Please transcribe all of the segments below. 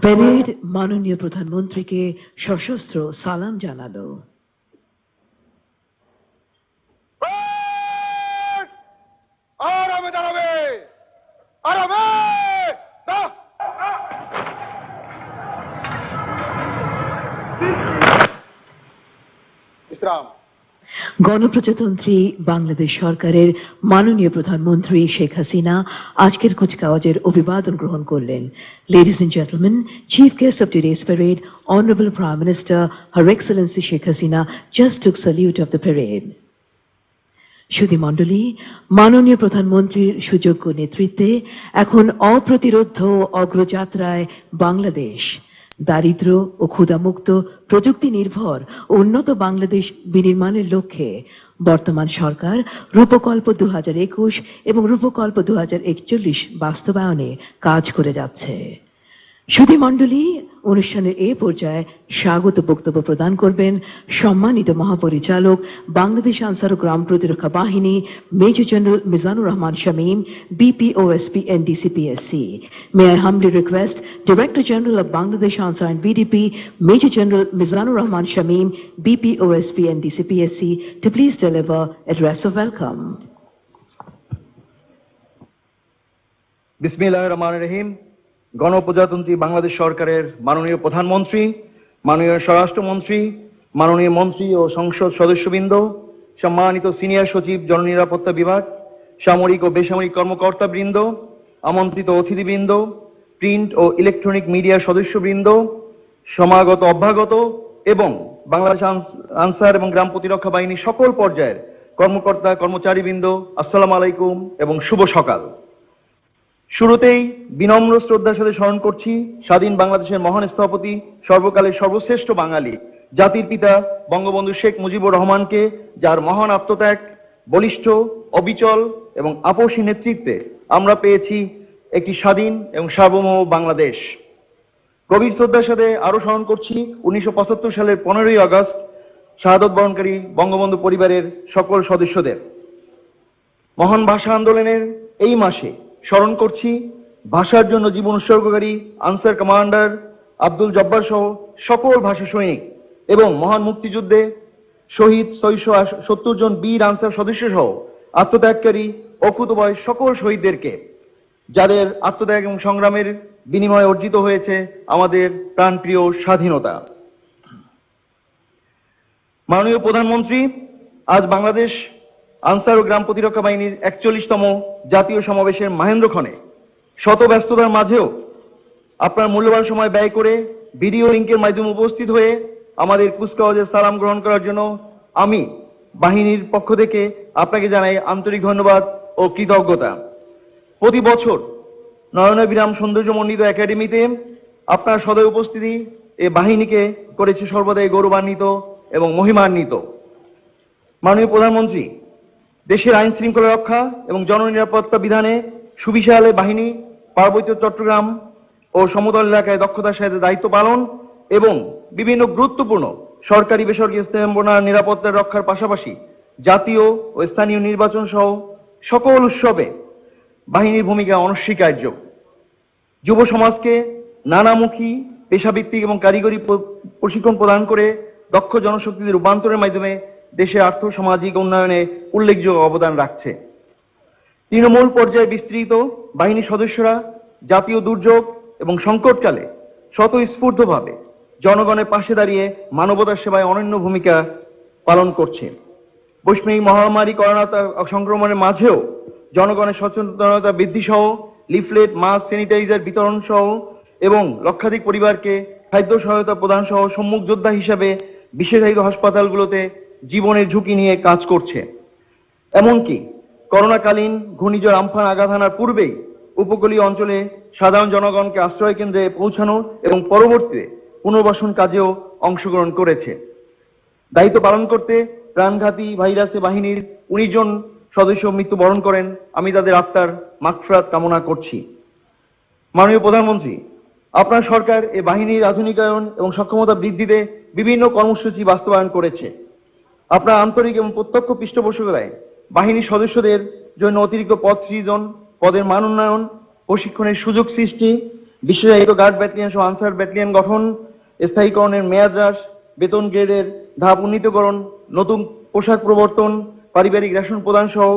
Parade মাননীয় প্রধানমন্ত্রীকে সশস্ত্র সালাম জানালো। গণপ্রজাতন্ত্রী বাংলাদেশ সরকারের মাননীয় প্রধানমন্ত্রী শেখ হাসিনা আজকের কুচকাওয়াজের অভিবাদন গ্রহণ করলেন। Ladies and gentlemen, Chief Guest of today's parade, Honorable Prime Minister, Her Excellency Sheikh Hasina just took salute of the parade. সুধী মণ্ডলী, মাননীয় প্রধানমন্ত্রীর সুযোগ্য নেতৃত্বে এখন অপ্রতিরোধ্য অগ্রযাত্রায় বাংলাদেশ। দারিদ্র ও ক্ষুধামুক্ত প্রযুক্তি নির্ভর ও উন্নত বাংলাদেশ বিনির্মাণের লক্ষ্যে বর্তমান সরকার রূপকল্প 2021 এবং রূপকল্প 2041 বাস্তবায়নে কাজ করে যাচ্ছে। সুধী মণ্ডলী, অনুষ্ঠানের এ পর্যায়ে স্বাগত বক্তব্য প্রদান করবেন সম্মানিত মহাপরিচালক বাংলাদেশ আনসার ও গ্রাম প্রতিরক্ষা বাহিনী major general Mizanur Rahman Shamim, BPOSP NDCPSC. May I humbly request Director General of Bangladesh Ansar and BDP, Major General Mizanur Rahman Shameem, BPOSP NDCPSC, to please deliver address of welcome. Bismillahirrahmanirrahim. গণপ্রজাতন্ত্রী বাংলাদেশ সরকারের মাননীয় প্রধানমন্ত্রী, মাননীয় স্বরাষ্ট্রমন্ত্রী, মাননীয় মন্ত্রী ও সংসদ সদস্যবৃন্দ, সম্মানিত সিনিয়র সচিব জননিরাপত্তা বিভাগ, সামরিক ও বেসামরিক কর্মকর্তাবৃন্দ, আমন্ত্রিত অতিথিবৃন্দ, প্রিন্ট ও ইলেকট্রনিক মিডিয়ার সদস্যবৃন্দ, সমাগত অভ্যাগত এবং বাংলাদেশ আনসার এবং গ্রাম প্রতিরক্ষা বাহিনীর সকল পর্যায়ের কর্মকর্তা কর্মচারীবৃন্দ, আসসালামু আলাইকুম এবং শুভ সকাল। শুরুতেই বিনম্র শ্রদ্ধার সাথে স্মরণ করছি স্বাধীন বাংলাদেশের মহান স্থপতি, সর্বকালের সর্বশ্রেষ্ঠ বাঙালি, জাতির পিতা বঙ্গবন্ধু শেখ মুজিবুর রহমানকে, যার মহান আত্মত্যাগ, বলিষ্ঠ, অবিচল এবং আপসী নেতৃত্বে আমরা পেয়েছি একটি স্বাধীন এবং সার্বভৌম বাংলাদেশ। গভীর শ্রদ্ধার সাথে আরো স্মরণ করছি 1975 সালের 15ই আগস্ট শাহাদত বরণকারী বঙ্গবন্ধু পরিবারের সকল সদস্যদের। মহান ভাষা আন্দোলনের এই মাসে স্মরণ করছি ভাষার জন্য জীবন উৎসর্গকারী আনসার কমান্ডার আব্দুল জব্বার সহ সকল ভাষা সৈনিক এবং মহান মুক্তিযুদ্ধে শহীদ 670 জন বীর আনসার সদস্য সহ আত্মত্যাগকারী অকুতোভয় সকল শহীদদেরকে, যাদের আত্মত্যাগ এবং সংগ্রামের বিনিময়ে অর্জিত হয়েছে আমাদের প্রাণপ্রিয় স্বাধীনতা। মাননীয় প্রধানমন্ত্রী, আজ বাংলাদেশ আনসার ও গ্রাম প্রতিরক্ষা বাহিনীর 41তম জাতীয় সমাবেশের মাহেন্দ্রক্ষণে শত ব্যস্ততার মাঝেও আপনার মূল্যবান সময় ব্যয় করে ভিডিও লিঙ্কের মাধ্যমে উপস্থিত হয়ে আমাদের কুচকাওয়াজের সালাম গ্রহণ করার জন্য আমি বাহিনীর পক্ষ থেকে আপনাকে জানাই আন্তরিক ধন্যবাদ ও কৃতজ্ঞতা। প্রতি বছর নয়নাভিরাম সৌন্দর্যমণ্ডিত একাডেমিতে আপনার সদয় উপস্থিতি এ বাহিনীকে করেছে সর্বদাই গৌরবান্বিত এবং মহিমান্বিত। মাননীয় প্রধানমন্ত্রী, দেশের আইন শৃঙ্খলা রক্ষা এবং জননিরাপত্তা বিধানে সুবিশাল বাহিনী পার্বত্য চট্টগ্রাম ও সমতল এলাকায় দক্ষতার সাথে দায়িত্ব পালন এবং বিভিন্ন গুরুত্বপূর্ণ সরকারি বেসরকারি স্থাপনা নিরাপত্তা রক্ষার পাশাপাশি জাতীয় ও স্থানীয় নির্বাচন সহ সকল উৎসবে বাহিনীর ভূমিকা অনস্বীকার্য। যুব সমাজকে নানামুখী পেশাভিত্তিক এবং কারিগরি প্রশিক্ষণ প্রদান করে দক্ষ জনশক্তিতে রূপান্তরের মাধ্যমে দেশের আর্থ সামাজিক উন্নয়নে উল্লেখযোগ্য অবদান রাখছে। তৃণমূল পর্যায়ে বিস্তৃত বাহিনীর সদস্যরা জাতীয় দুর্যোগ এবং সংকটকালে স্বতঃস্ফূর্তভাবে জনগণের পাশে দাঁড়িয়ে মানবতার সেবায় অনন্য ভূমিকা পালন করছে। বৈশ্বিক মহামারী করোনা সংক্রমণের মাঝেও জনগণের সচেতনতা বৃদ্ধি সহ লিফলেট, মাস্ক, স্যানিটাইজার বিতরণ সহ এবং লক্ষাধিক পরিবারকে খাদ্য সহায়তা প্রদান সহ সম্মুখ যোদ্ধা হিসাবে বিশেষায়িত হাসপাতালগুলোতে জীবনের ঝুঁকি নিয়ে কাজ করছে। এমনকি করোনাকালীন ঘূর্ণিঝড় আমফান আঘাত হানার পূর্বেই উপকূলীয় অঞ্চলে সাধারণ জনগণকে আশ্রয় কেন্দ্রে পৌঁছানো এবং পরবর্তীতে পুনর্বাসন কাজেও অংশগ্রহণ করেছে। দায়িত্ব পালন করতে প্রাণঘাতী ভাইরাসে বাহিনীর 19 জন সদস্য মৃত্যুবরণ করেন। আমি তাদের আত্মার মাগফিরাত কামনা করছি। মাননীয় প্রধানমন্ত্রী, আপনার সরকার এ বাহিনীর আধুনিকায়ন এবং সক্ষমতা বৃদ্ধিতে বিভিন্ন কর্মসূচি বাস্তবায়ন করেছে। আপনার আন্তরিক এবং প্রত্যক্ষ পৃষ্ঠপোষকতায় বাহিনীর সদস্যদের জন্য অতিরিক্ত পদ সৃজন, পদের মান উন্নয়ন, প্রশিক্ষণের সুযোগ সৃষ্টি, বিশেষায়িত গার্ড ব্যাটালিয়ন সহ আনসার ব্যাটালিয়ন গঠন, স্থায়ীকরণের মেয়াদ হ্রাস, বেতন গ্রেডের ধাপ উন্নীতকরণ, নতুন পোশাক প্রবর্তন, পারিবারিক রেশন প্রদান সহ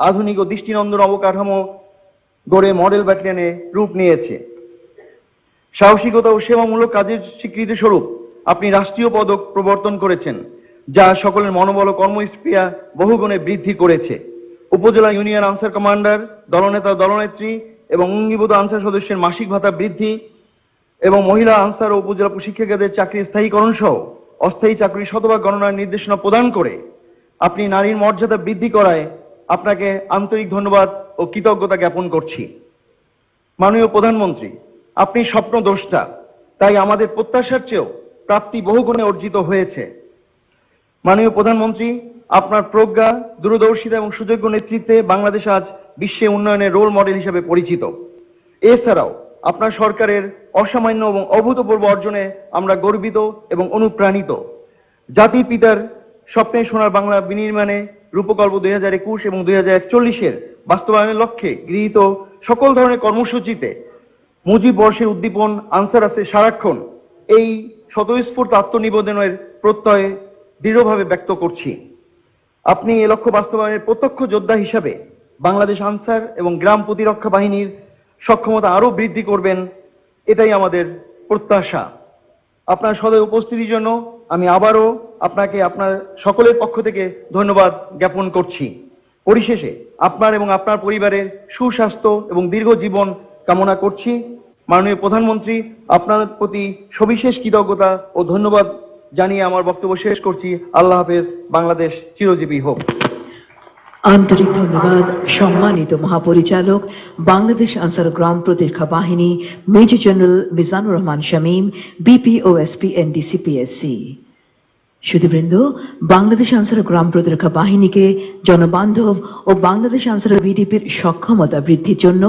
আধুনিক ও দৃষ্টিনন্দন অবকাঠামো গড়ে মডেল ব্যাটালিয়নে রূপ নিয়েছে। সাহসিকতা ও সেবামূলক কাজের স্বীকৃতি স্বরূপ আপনি রাষ্ট্রীয় পদক প্রবর্তন করেছেন, যা সকলের মনোবল ও কর্মস্পৃহা বহুগুণে বৃদ্ধি করেছে। উপজেলা ইউনিয়ন আনসার কমান্ডার, দলনেতা দলনেত্রী এবং অঙ্গীভূত আনসার সদস্যের মাসিক ভাতা বৃদ্ধি এবং মহিলা আনসার ও উপজেলা প্রশিক্ষিকাদের চাকরির স্থায়ীকরণ সহ অস্থায়ী চাকরি শতভাগ গণনার নির্দেশনা প্রদান করে আপনি নারীর মর্যাদা বৃদ্ধি করায় আপনাকে আন্তরিক ধন্যবাদ ও কৃতজ্ঞতা জ্ঞাপন করছি। মাননীয় প্রধানমন্ত্রী, আপনি স্বপ্নদ্রষ্টা, তাই আমাদের প্রত্যাশার চেয়েও প্রাপ্তি বহুগুণে অর্জিত হয়েছে। মাননীয় প্রধানমন্ত্রী, আপনার প্রজ্ঞা, দূরদর্শিতা এবং সুযোগ্য নেতৃত্বে বাংলাদেশ আজ বিশ্বে উন্নয়নের রোল মডেল হিসেবে পরিচিত। এছাড়াও আপনার সরকারের অসামান্য এবং অভূতপূর্ব অর্জনে আমরা গর্বিত এবং অনুপ্রাণিত। জাতির পিতার স্বপ্নের সোনার বাংলা বিনির্মাণে রূপকল্প 2021 এবং 2041-এর বাস্তবায়নের লক্ষ্যে গৃহীত সকল ধরনের কর্মসূচিতে মুজিব বর্ষের উদ্দীপন আনসার আছে সারাক্ষণ এই স্বতঃস্ফূর্ত আত্মনিবেদনের প্রত্যয়ে দৃঢ়ভাবে ব্যক্ত করছি। আপনি এ লক্ষ্য বাস্তবায়নের প্রত্যক্ষ যোদ্ধা হিসাবে বাংলাদেশ আনসার এবং গ্রাম প্রতিরক্ষা বাহিনীর সক্ষমতা আরো বৃদ্ধি করবেন, এটাই আমাদের প্রত্যাশা। আপনার সদয় উপস্থিতির জন্য আমি আবারও আপনাকে আপনার সকলের পক্ষ থেকে ধন্যবাদ জ্ঞাপন করছি। পরিশেষে আপনার এবং আপনার পরিবারের সুস্বাস্থ্য এবং দীর্ঘ জীবন কামনা করছি। মাননীয় প্রধানমন্ত্রী, আপনার প্রতি সবিশেষ কৃতজ্ঞতা ও ধন্যবাদ জানিয়ে আমার বক্তব্য শেষ করছি। আল্লাহ হাফেজ। বাংলাদেশ চিরজীবী হোক। আন্তরিক ধন্যবাদ সম্মানিত মহাপরিচালক, বাংলাদেশ আনসার গ্রাম প্রতিরক্ষা বাহিনী, major general Mizanur Rahman Shamim, BPOSP NDCPSC. সুধীবৃন্দ, বাংলাদেশ আনসার গ্রাম প্রতিরক্ষা বাহিনীকে জনবান্ধব ও বাংলাদেশ আনসার ভিডিপির সক্ষমতা বৃদ্ধির জন্য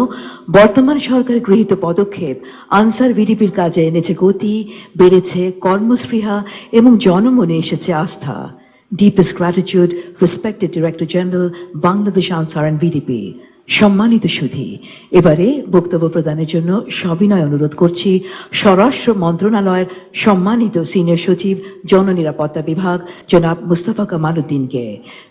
বর্তমান সরকার গৃহীত পদক্ষেপ আনসার ভিডিপির কাজে এনেছে গতি, বেড়েছে কর্মস্পৃহা এবং জনমনে এসেছে আস্থা। Deepest gratitude, respected Director General, Bangladesh Ansar and VDP. সম্মানিত সুধী, এবারে বক্তব্য প্রদানের জন্য সবিনয় অনুরোধ করছি স্বরাষ্ট্র মন্ত্রণালয়ের সম্মানিত সিনিয়র সচিব জননিরাপত্তা বিভাগ জনাব মুস্তাফা কামাল উদ্দিনকে।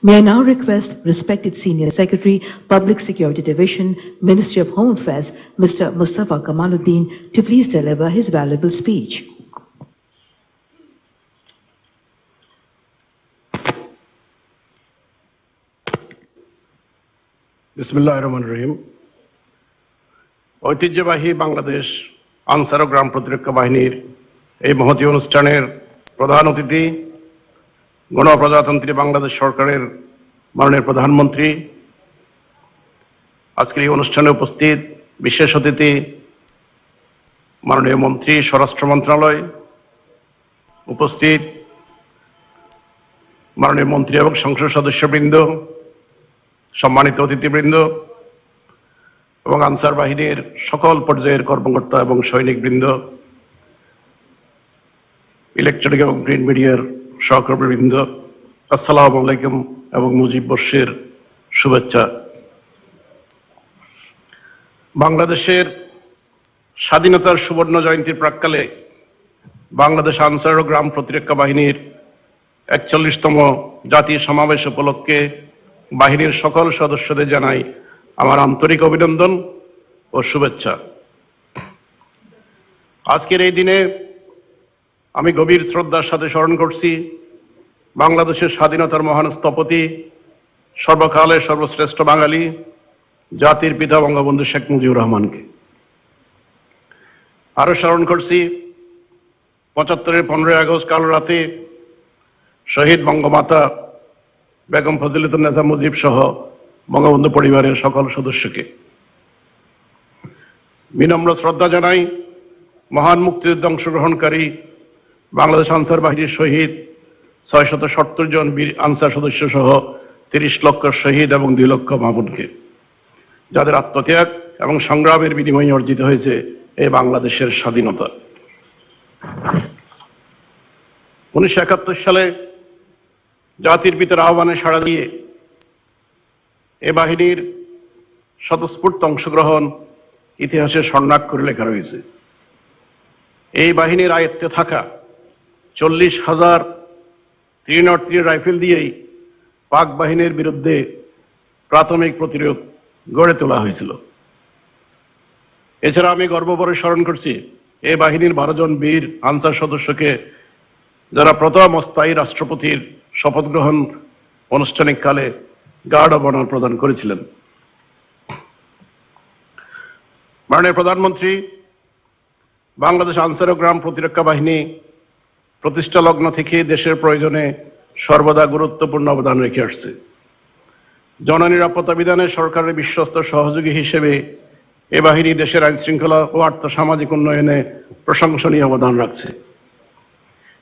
May I now request respected Senior Secretary, Public Security Division, Ministry of Home Affairs, Mr. Mustafa Kamaluddin, to please deliver his valuable speech. বিসমিল্লাহির রহমানির রহিম। ঐতিহ্যবাহী বাংলাদেশ আনসার ও গ্রাম প্রতিরক্ষা বাহিনীর এই মহতী অনুষ্ঠানের প্রধান অতিথি, গণপ্রজাতন্ত্রী বাংলাদেশ সরকারের মাননীয় প্রধানমন্ত্রী, আজকের এই অনুষ্ঠানে উপস্থিত বিশেষ অতিথি মাননীয় মন্ত্রী স্বরাষ্ট্র মন্ত্রণালয়, উপস্থিত মাননীয় মন্ত্রী এবং সংসদ সদস্যবৃন্দ, সম্মানিত অতিথিবৃন্দ এবং আনসার বাহিনীর সকল পর্যায়ের কর্মকর্তা এবং সৈনিকবৃন্দ, ইলেকট্রনিক এবং প্রিন্ট মিডিয়ার সহকর্মীবৃন্দ, আসসালামু আলাইকুম এবং মুজিব বর্ষের শুভেচ্ছা। বাংলাদেশের স্বাধীনতার সুবর্ণ জয়ন্তীর প্রাক্কালে বাংলাদেশ আনসার ও গ্রাম প্রতিরক্ষা বাহিনীর ৪১তম জাতীয় সমাবেশ উপলক্ষে বাহিনীর সকল সদস্যদের জানাই আমার আন্তরিক অভিনন্দন ও শুভেচ্ছা। আজকের এই দিনে আমি গভীর শ্রদ্ধার সাথে স্মরণ করছি বাংলাদেশের স্বাধীনতার মহান স্থপতি, সর্বকালের সর্বশ্রেষ্ঠ বাঙালি, জাতির পিতা বঙ্গবন্ধু শেখ মুজিবুর রহমানকে। আরো স্মরণ করছি ৭৫-এর 15ই আগস্ট কাল রাতে শহীদ বঙ্গমাতা বেগম ফজিলাতুন্নেসা মুজিব সহ বঙ্গবন্ধু পরিবারের সকল সদস্যকে। বিনম্র শ্রদ্ধা জানাই মহান মুক্তিযুদ্ধে অংশগ্রহণকারী বাংলাদেশ আনসার বাহিনীর শহীদ ৬৭০ জন বীর আনসার সদস্য সহ ৩০ লক্ষ শহীদ এবং ২ লক্ষ মা বোনকে, যাদের আত্মত্যাগ এবং সংগ্রামের বিনিময়ে অর্জিত হয়েছে এই বাংলাদেশের স্বাধীনতা। ১৯৭১ সালে জাতির পিতার আহ্বানে সাড়া দিয়ে এ বাহিনীর স্বতঃস্ফূর্ত অংশগ্রহণ ইতিহাসে স্বর্ণাক্ষরে লেখা রয়েছে। এই বাহিনীর আয়ত্তে থাকা 40,000 303 রাইফেল দিয়েই পাক বাহিনীর বিরুদ্ধে প্রাথমিক প্রতিরোধ গড়ে তোলা হয়েছিল। এছাড়া আমি গর্বভরে স্মরণ করছি এই বাহিনীর 12 জন বীর আনসার সদস্যকে, যারা প্রথম অস্থায়ী রাষ্ট্রপতির শপথ গ্রহণ আনুষ্ঠানিক কালে গার্ড অব অনার প্রদান করেছিলেন। মাননীয় প্রধানমন্ত্রী, বাংলাদেশ আনসার ও গ্রাম প্রতিরক্ষা বাহিনী প্রতিষ্ঠা লগ্ন থেকে দেশের প্রয়োজনে সর্বদা গুরুত্বপূর্ণ অবদান রেখে আসছে। জননিরাপত্তা বিধানে সরকারের বিশ্বস্ত সহযোগী হিসেবে এ বাহিনী দেশের আইন শৃঙ্খলা ও আর্থসামাজিক উন্নয়নে প্রশংসনীয় অবদান রাখছে।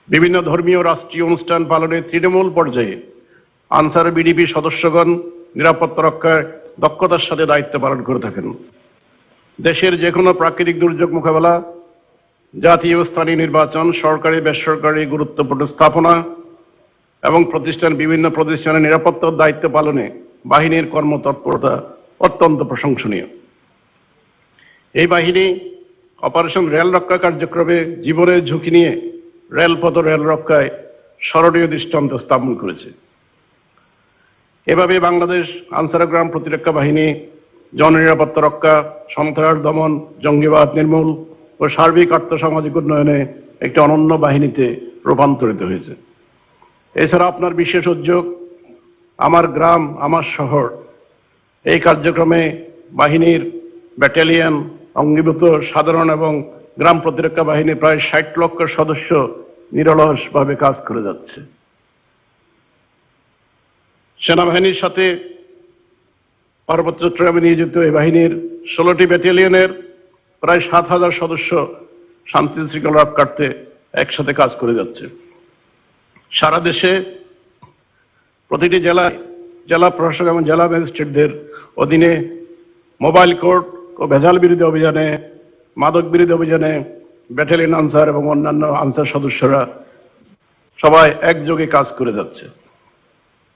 বিভিন্ন ধর্মীয় রাষ্ট্রীয় অনুষ্ঠান পালনে তৃণমূল পর্যায়ে আনসার বিডিপি সদস্যগণ নিরাপত্তা রক্ষায় দক্ষতার সাথে দায়িত্ব পালন করে থাকেন। দেশের যে কোনো প্রাকৃতিক দুর্যোগ মোকাবেলা, জাতীয় ও স্থানীয় নির্বাচন, সরকারি বেসরকারি গুরুত্বপূর্ণ স্থাপনা এবং বিভিন্ন প্রতিষ্ঠানের নিরাপত্তার দায়িত্ব পালনে বাহিনীর কর্মতৎপরতা অত্যন্ত প্রশংসনীয়। এই বাহিনী অপারেশন রেল রক্ষা কার্যক্রমে জীবনের ঝুঁকি নিয়ে রেলপথ ও রেল রক্ষায় স্মরণীয় দৃষ্টান্ত স্থাপন করেছে। এভাবে বাংলাদেশ আনসার গ্রাম প্রতিরক্ষা বাহিনী জননিরাপত্তা রক্ষা, সন্ত্রাস দমন, জঙ্গিবাদ নির্মূল ও সার্বিক আর্থসামাজিক উন্নয়নে একটি অনন্য বাহিনীতে রূপান্তরিত হয়েছে। এছাড়া আপনার বিশেষ উদ্যোগ আমার গ্রাম আমার শহর এই কার্যক্রমে বাহিনীর ব্যাটালিয়ন, অঙ্গীভূত সাধারণ এবং গ্রাম প্রতিরক্ষা বাহিনী প্রায় 60 লক্ষ সদস্য নিরলসভাবে কাজ করে যাচ্ছে। সেনাবাহিনীর সাথে পার্বত্য চট্টগ্রামে নিয়োজিত এই বাহিনীর 16টি ব্যাটালিয়নের প্রায় 7,000 সদস্য শান্তি শৃঙ্খলা রক্ষার্থে একসাথে কাজ করে যাচ্ছে। সারা দেশে প্রতিটি জেলায় জেলা প্রশাসক এবং জেলা ম্যাজিস্ট্রেটদের অধীনে মোবাইল কোর্ট ও ভেজাল বিরোধী অভিযানে, মাদক বিরোধী অভিযানে ব্যাটালিয়ন আনসার এবং অন্যান্য আনসার সদস্যরা সবাই একযোগে কাজ করে যাচ্ছে।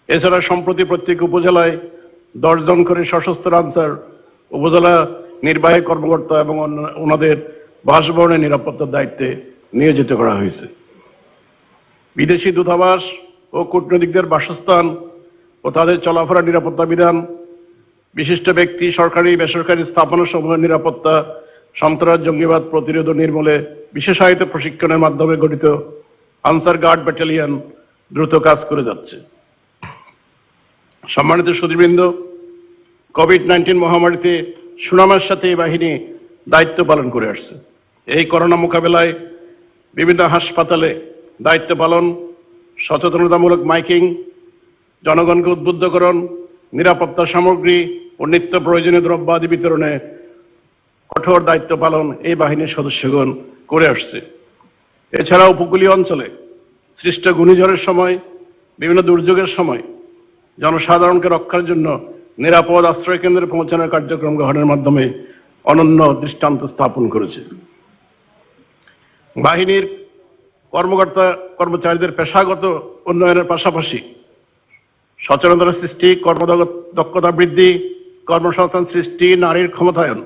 এছাড়া সম্প্রতি প্রত্যেক উপজেলায় 10 জন করে সশস্ত্র আনসার উপজেলা নির্বাহী কর্মকর্তা এবং ওনাদের বাসভবনের নিরাপত্তার দায়িত্বে নিয়োজিত করা হয়েছে। বিদেশি দূতাবাস ও কূটনৈতিকদের বাসস্থান ও তাদের চলাফেরার নিরাপত্তা বিধান, বিশিষ্ট ব্যক্তি, সরকারি বেসরকারি স্থাপনা সমূহের নিরাপত্তা, সন্ত্রাস জঙ্গিবাদ প্রতিরোধ ও নির্মূলে বিশেষায়িত প্রশিক্ষণের মাধ্যমে গঠিত আনসার গার্ড ব্যাটালিয়ন দ্রুত কাজ করে যাচ্ছে। সম্মানিত সুধীবৃন্দ, কোভিড-19 মহামারীতে সুনামের সাথে এই বাহিনী দায়িত্ব পালন করে আসছে। এই করোনা মোকাবেলায় বিভিন্ন হাসপাতালে দায়িত্ব পালন, সচেতনতামূলক মাইকিং, জনগণকে উদ্বুদ্ধকরণ, নিরাপত্তা সামগ্রী ও নিত্য প্রয়োজনীয় দ্রব্যাদি বিতরণে কঠোর দায়িত্ব পালন এই বাহিনীর সদস্যগণ করে আসছে। এছাড়া উপকূলীয় অঞ্চলে সৃষ্ট ঘূর্ণিঝড়ের সময়, বিভিন্ন দুর্যোগের সময় জনসাধারণকে রক্ষার জন্য নিরাপদ আশ্রয় কেন্দ্রে পৌঁছানোর কার্যক্রম গ্রহণের মাধ্যমে অনন্য দৃষ্টান্ত স্থাপন করেছে। বাহিনীর কর্মকর্তা কর্মচারীদের পেশাগত উন্নয়নের পাশাপাশি সচেতনতা সৃষ্টি, কর্মদক্ষতা বৃদ্ধি, কর্মসংস্থান সৃষ্টি, নারীর ক্ষমতায়ন,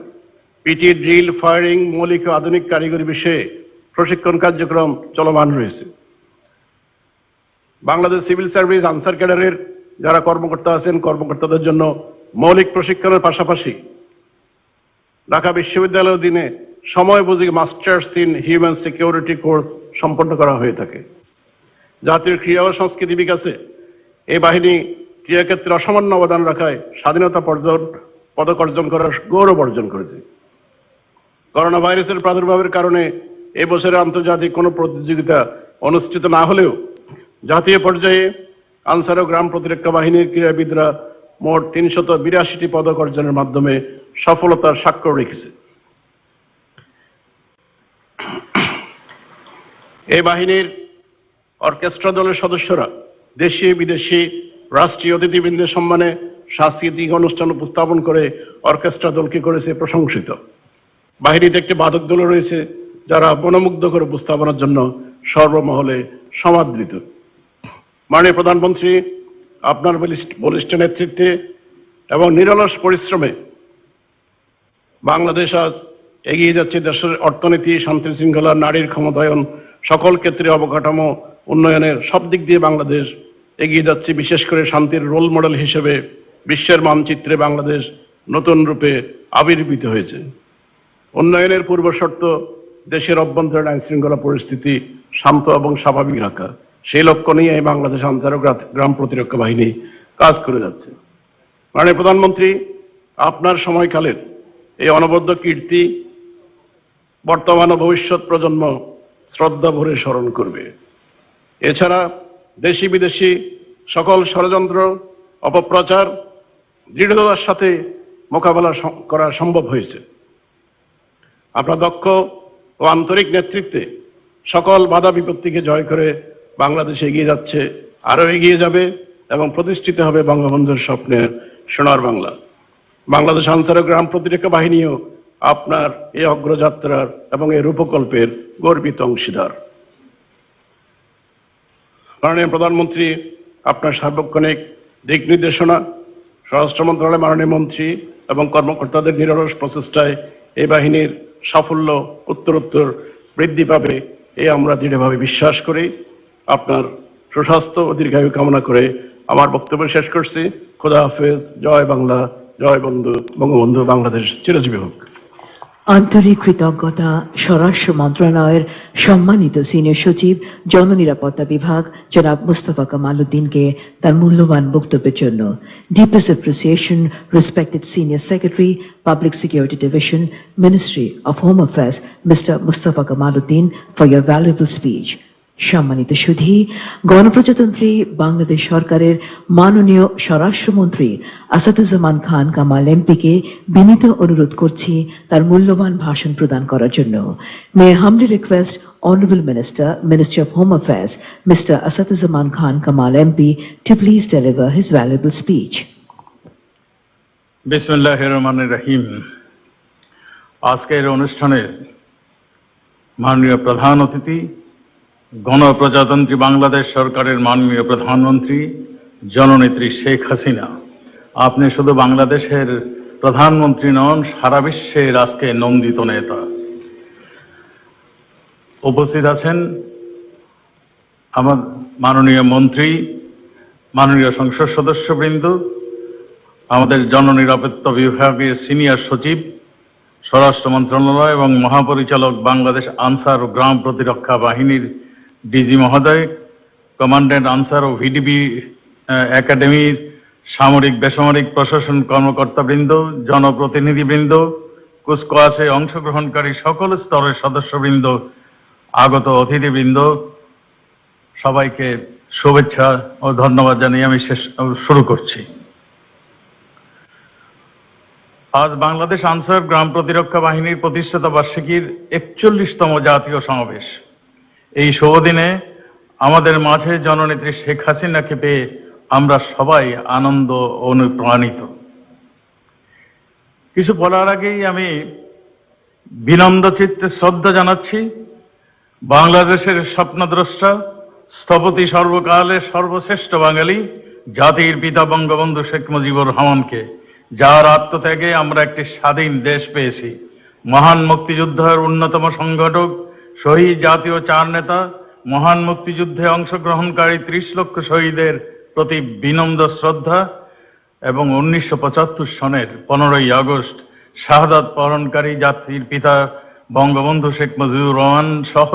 পিটি ড্রিল, ফায়ারিং, মৌলিক ও আধুনিক কারিগরি বিষয়ে প্রশিক্ষণ কার্যক্রম চলমান রয়েছে। বাংলাদেশ সিভিল সার্ভিস আনসার ক্যাডারের যারা কর্মকর্তা আছেন, কর্মকর্তাদের জন্য মৌলিক প্রশিক্ষণের পাশাপাশি ঢাকা বিশ্ববিদ্যালয়ের অধীনে সময়োপযোগী masters in human security course সম্পন্ন করা হয়ে থাকে। জাতীয় ক্রীড়া ও সংস্কৃতি বিকাশে এই বাহিনী ক্রীড়াক্ষেত্রে অসামান্য অবদান রাখায় স্বাধীনতা পদক অর্জন করার গৌরব অর্জন করেছে। করোনা ভাইরাসের প্রাদুর্ভাবের কারণে এবছরে আন্তর্জাতিক কোনো প্রতিযোগিতা অনুষ্ঠিত না হলেও জাতীয় পর্যায়ে আনসার ও গ্রাম প্রতিরক্ষা বাহিনীর ক্রীড়াবিদরা মোট 382টি পদক অর্জনের মাধ্যমে সফলতার স্বাক্ষর রেখেছে। এই বাহিনীর অর্কেস্ট্রা দলের সদস্যরা দেশীয় বিদেশি রাষ্ট্রীয় অতিথিবৃন্দের সম্মানে সাংস্কৃতিক অনুষ্ঠান উপস্থাপন করে অর্কেস্ট্রা দলকে করেছে প্রশংসিত। বাহিনীতে একটি বাদক দল রয়েছে যারা মনোমুগ্ধকর উপস্থাপনার জন্য সর্বমহলে সমাদৃত। মাননীয় প্রধানমন্ত্রী, আপনার বলিষ্ঠ নেতৃত্বে এবং নিরলস পরিশ্রমে বাংলাদেশ আজ এগিয়ে যাচ্ছে দেশের অর্থনীতি, শান্তি শৃঙ্খলা, নারীর ক্ষমতায়ন, সকল ক্ষেত্রে অবকাঠামো উন্নয়নের সব দিক দিয়ে বাংলাদেশ এগিয়ে যাচ্ছে। বিশেষ করে শান্তির রোল মডেল হিসেবে বিশ্বের মানচিত্রে বাংলাদেশ নতুন রূপে আবির্ভূত হয়েছে। উন্নয়নের পূর্বশর্ত দেশের অভ্যন্তরীণ আইন শৃঙ্খলা পরিস্থিতি শান্ত এবং স্বাভাবিক রাখা। সেই লক্ষ্য নিয়ে বাংলাদেশ আনসার ও গ্রাম প্রতিরক্ষা বাহিনী কাজ করে যাচ্ছে। মাননীয় প্রধানমন্ত্রী, আপনার সময়কালের এই অনবদ্য কীর্তি বর্তমান ও ভবিষ্যৎ প্রজন্ম শ্রদ্ধা ভরে স্মরণ করবে। এছাড়া দেশি বিদেশি সকল ষড়যন্ত্র, অপপ্রচার দৃঢ়তার সাথে মোকাবেলা করা সম্ভব হয়েছে। আপনার দক্ষ ও আন্তরিক নেতৃত্বে সকল বাধা বিপত্তিকে জয় করে বাংলাদেশ এগিয়ে যাচ্ছে, আরো এগিয়ে যাবে এবং প্রতিষ্ঠিত হবে বঙ্গবন্ধুর স্বপ্নের সোনার বাংলা। বাংলাদেশ আনসার ও গ্রাম প্রতিরক্ষা বাহিনীও আপনার এই অগ্রযাত্রার এবং এই রূপকল্পের গর্বিত অংশীদার। মাননীয় প্রধানমন্ত্রী, আপনার সার্বক্ষণিক দিক নির্দেশনা, স্বরাষ্ট্র মন্ত্রণালয়ের মাননীয় মন্ত্রী এবং কর্মকর্তাদের নিরলস প্রচেষ্টায় এই বাহিনীর সাফল্য উত্তরোত্তর বৃদ্ধি পাবে, এই আমরা দৃঢ়ভাবে বিশ্বাস করি। আপনার সুস্বাস্থ্য ও দীর্ঘায়ু কামনা করে আমার বক্তব্য শেষ করছি। খোদা হাফেজ। জয় বাংলা, জয় বঙ্গবন্ধু, বাংলাদেশ চিরজীবী হোক। আন্তরিক কৃতজ্ঞতা স্বরাষ্ট্র মন্ত্রণালয়ের সম্মানিত সিনিয়র সচিব জননিরাপত্তা বিভাগ জনাব মুস্তফা কামাল উদ্দিনকে তার মূল্যবান বক্তব্যের জন্য। Deepest appreciation, respected Senior Secretary, Public Security Division, Ministry of Home Affairs, Mr. Mustafa Kamaluddin, for your valuable speech. সম্মানিত সুধী, গণপ্রজাতন্ত্রী বাংলাদেশ সরকারের মাননীয় স্বরাষ্ট্রমন্ত্রী আসাদুজ্জামান খান কামাল এমপিকে বিনীত অনুরোধ করছি তার মূল্যবান ভাষণ প্রদান করার জন্য। May I Hanbali request Honorable Minister, Ministry of Home Affairs, Mr. Asaduzzaman Khan Kamal MP, to please deliver his valuable speech. বিসমিল্লাহির রহমানির রহিম। আজকের অনুষ্ঠানে মাননীয় প্রধান অতিথি, গণপ্রজাতন্ত্রী বাংলাদেশ সরকারের মাননীয় প্রধানমন্ত্রী জননেত্রী শেখ হাসিনা, আপনি শুধু বাংলাদেশের প্রধানমন্ত্রী নন, সারা বিশ্বের আজকে নন্দিত নেতা। উপস্থিত আছেন আমার মাননীয় মন্ত্রী, মাননীয় সংসদ সদস্যবৃন্দ, আমাদের জননিরাপত্তা বিভাগের সিনিয়র সচিব, স্বরাষ্ট্র মন্ত্রণালয় এবং মহাপরিচালক বাংলাদেশ আনসার ও গ্রাম প্রতিরক্ষা বাহিনীর ডিজি মহোদয়, কমান্ড্যান্ট আনসার ও ভিডিবি একাডেমির সামরিক বেসামরিক প্রশাসন কর্মকর্তাবৃন্দ, জনপ্রতিনিধিবৃন্দ, কুচকাওয়াজে অংশগ্রহণকারী সকল স্তরের সদস্যবৃন্দ, আগত অতিথিবৃন্দ, সবাইকে শুভেচ্ছা ও ধন্যবাদ জানিয়ে আমি শুরু করছি। আজ বাংলাদেশ আনসার গ্রাম প্রতিরক্ষা বাহিনীর প্রতিষ্ঠাতা বার্ষিকীর 41তম জাতীয় সমাবেশ। এই শুভ দিনে আমাদের মাঝে জননেত্রী শেখ হাসিনাকে পেয়ে আমরা সবাই আনন্দ অনুপ্রাণিত। কিছু বলার আগেই আমি বিনম্র চিত্তে শ্রদ্ধা জানাচ্ছি বাংলাদেশের স্বপ্নদ্রষ্টা, স্থপতি, সর্বকালের সর্বশ্রেষ্ঠ বাঙালি, জাতির পিতা বঙ্গবন্ধু শেখ মুজিবুর রহমানকে, যার আত্মত্যাগে আমরা একটি স্বাধীন দেশ পেয়েছি। মহান মুক্তিযুদ্ধের অন্যতম সংগঠক, শহীদ জাতীয় চার নেতা, মহান মুক্তিযুদ্ধে অংশগ্রহণকারী 30 লক্ষ শহীদের প্রতি বিনম্র শ্রদ্ধা এবং 1975 সনের 15ই আগস্ট শাহাদাত বরণকারী জাতির পিতা বঙ্গবন্ধু শেখ মুজিবুর রহমান সহ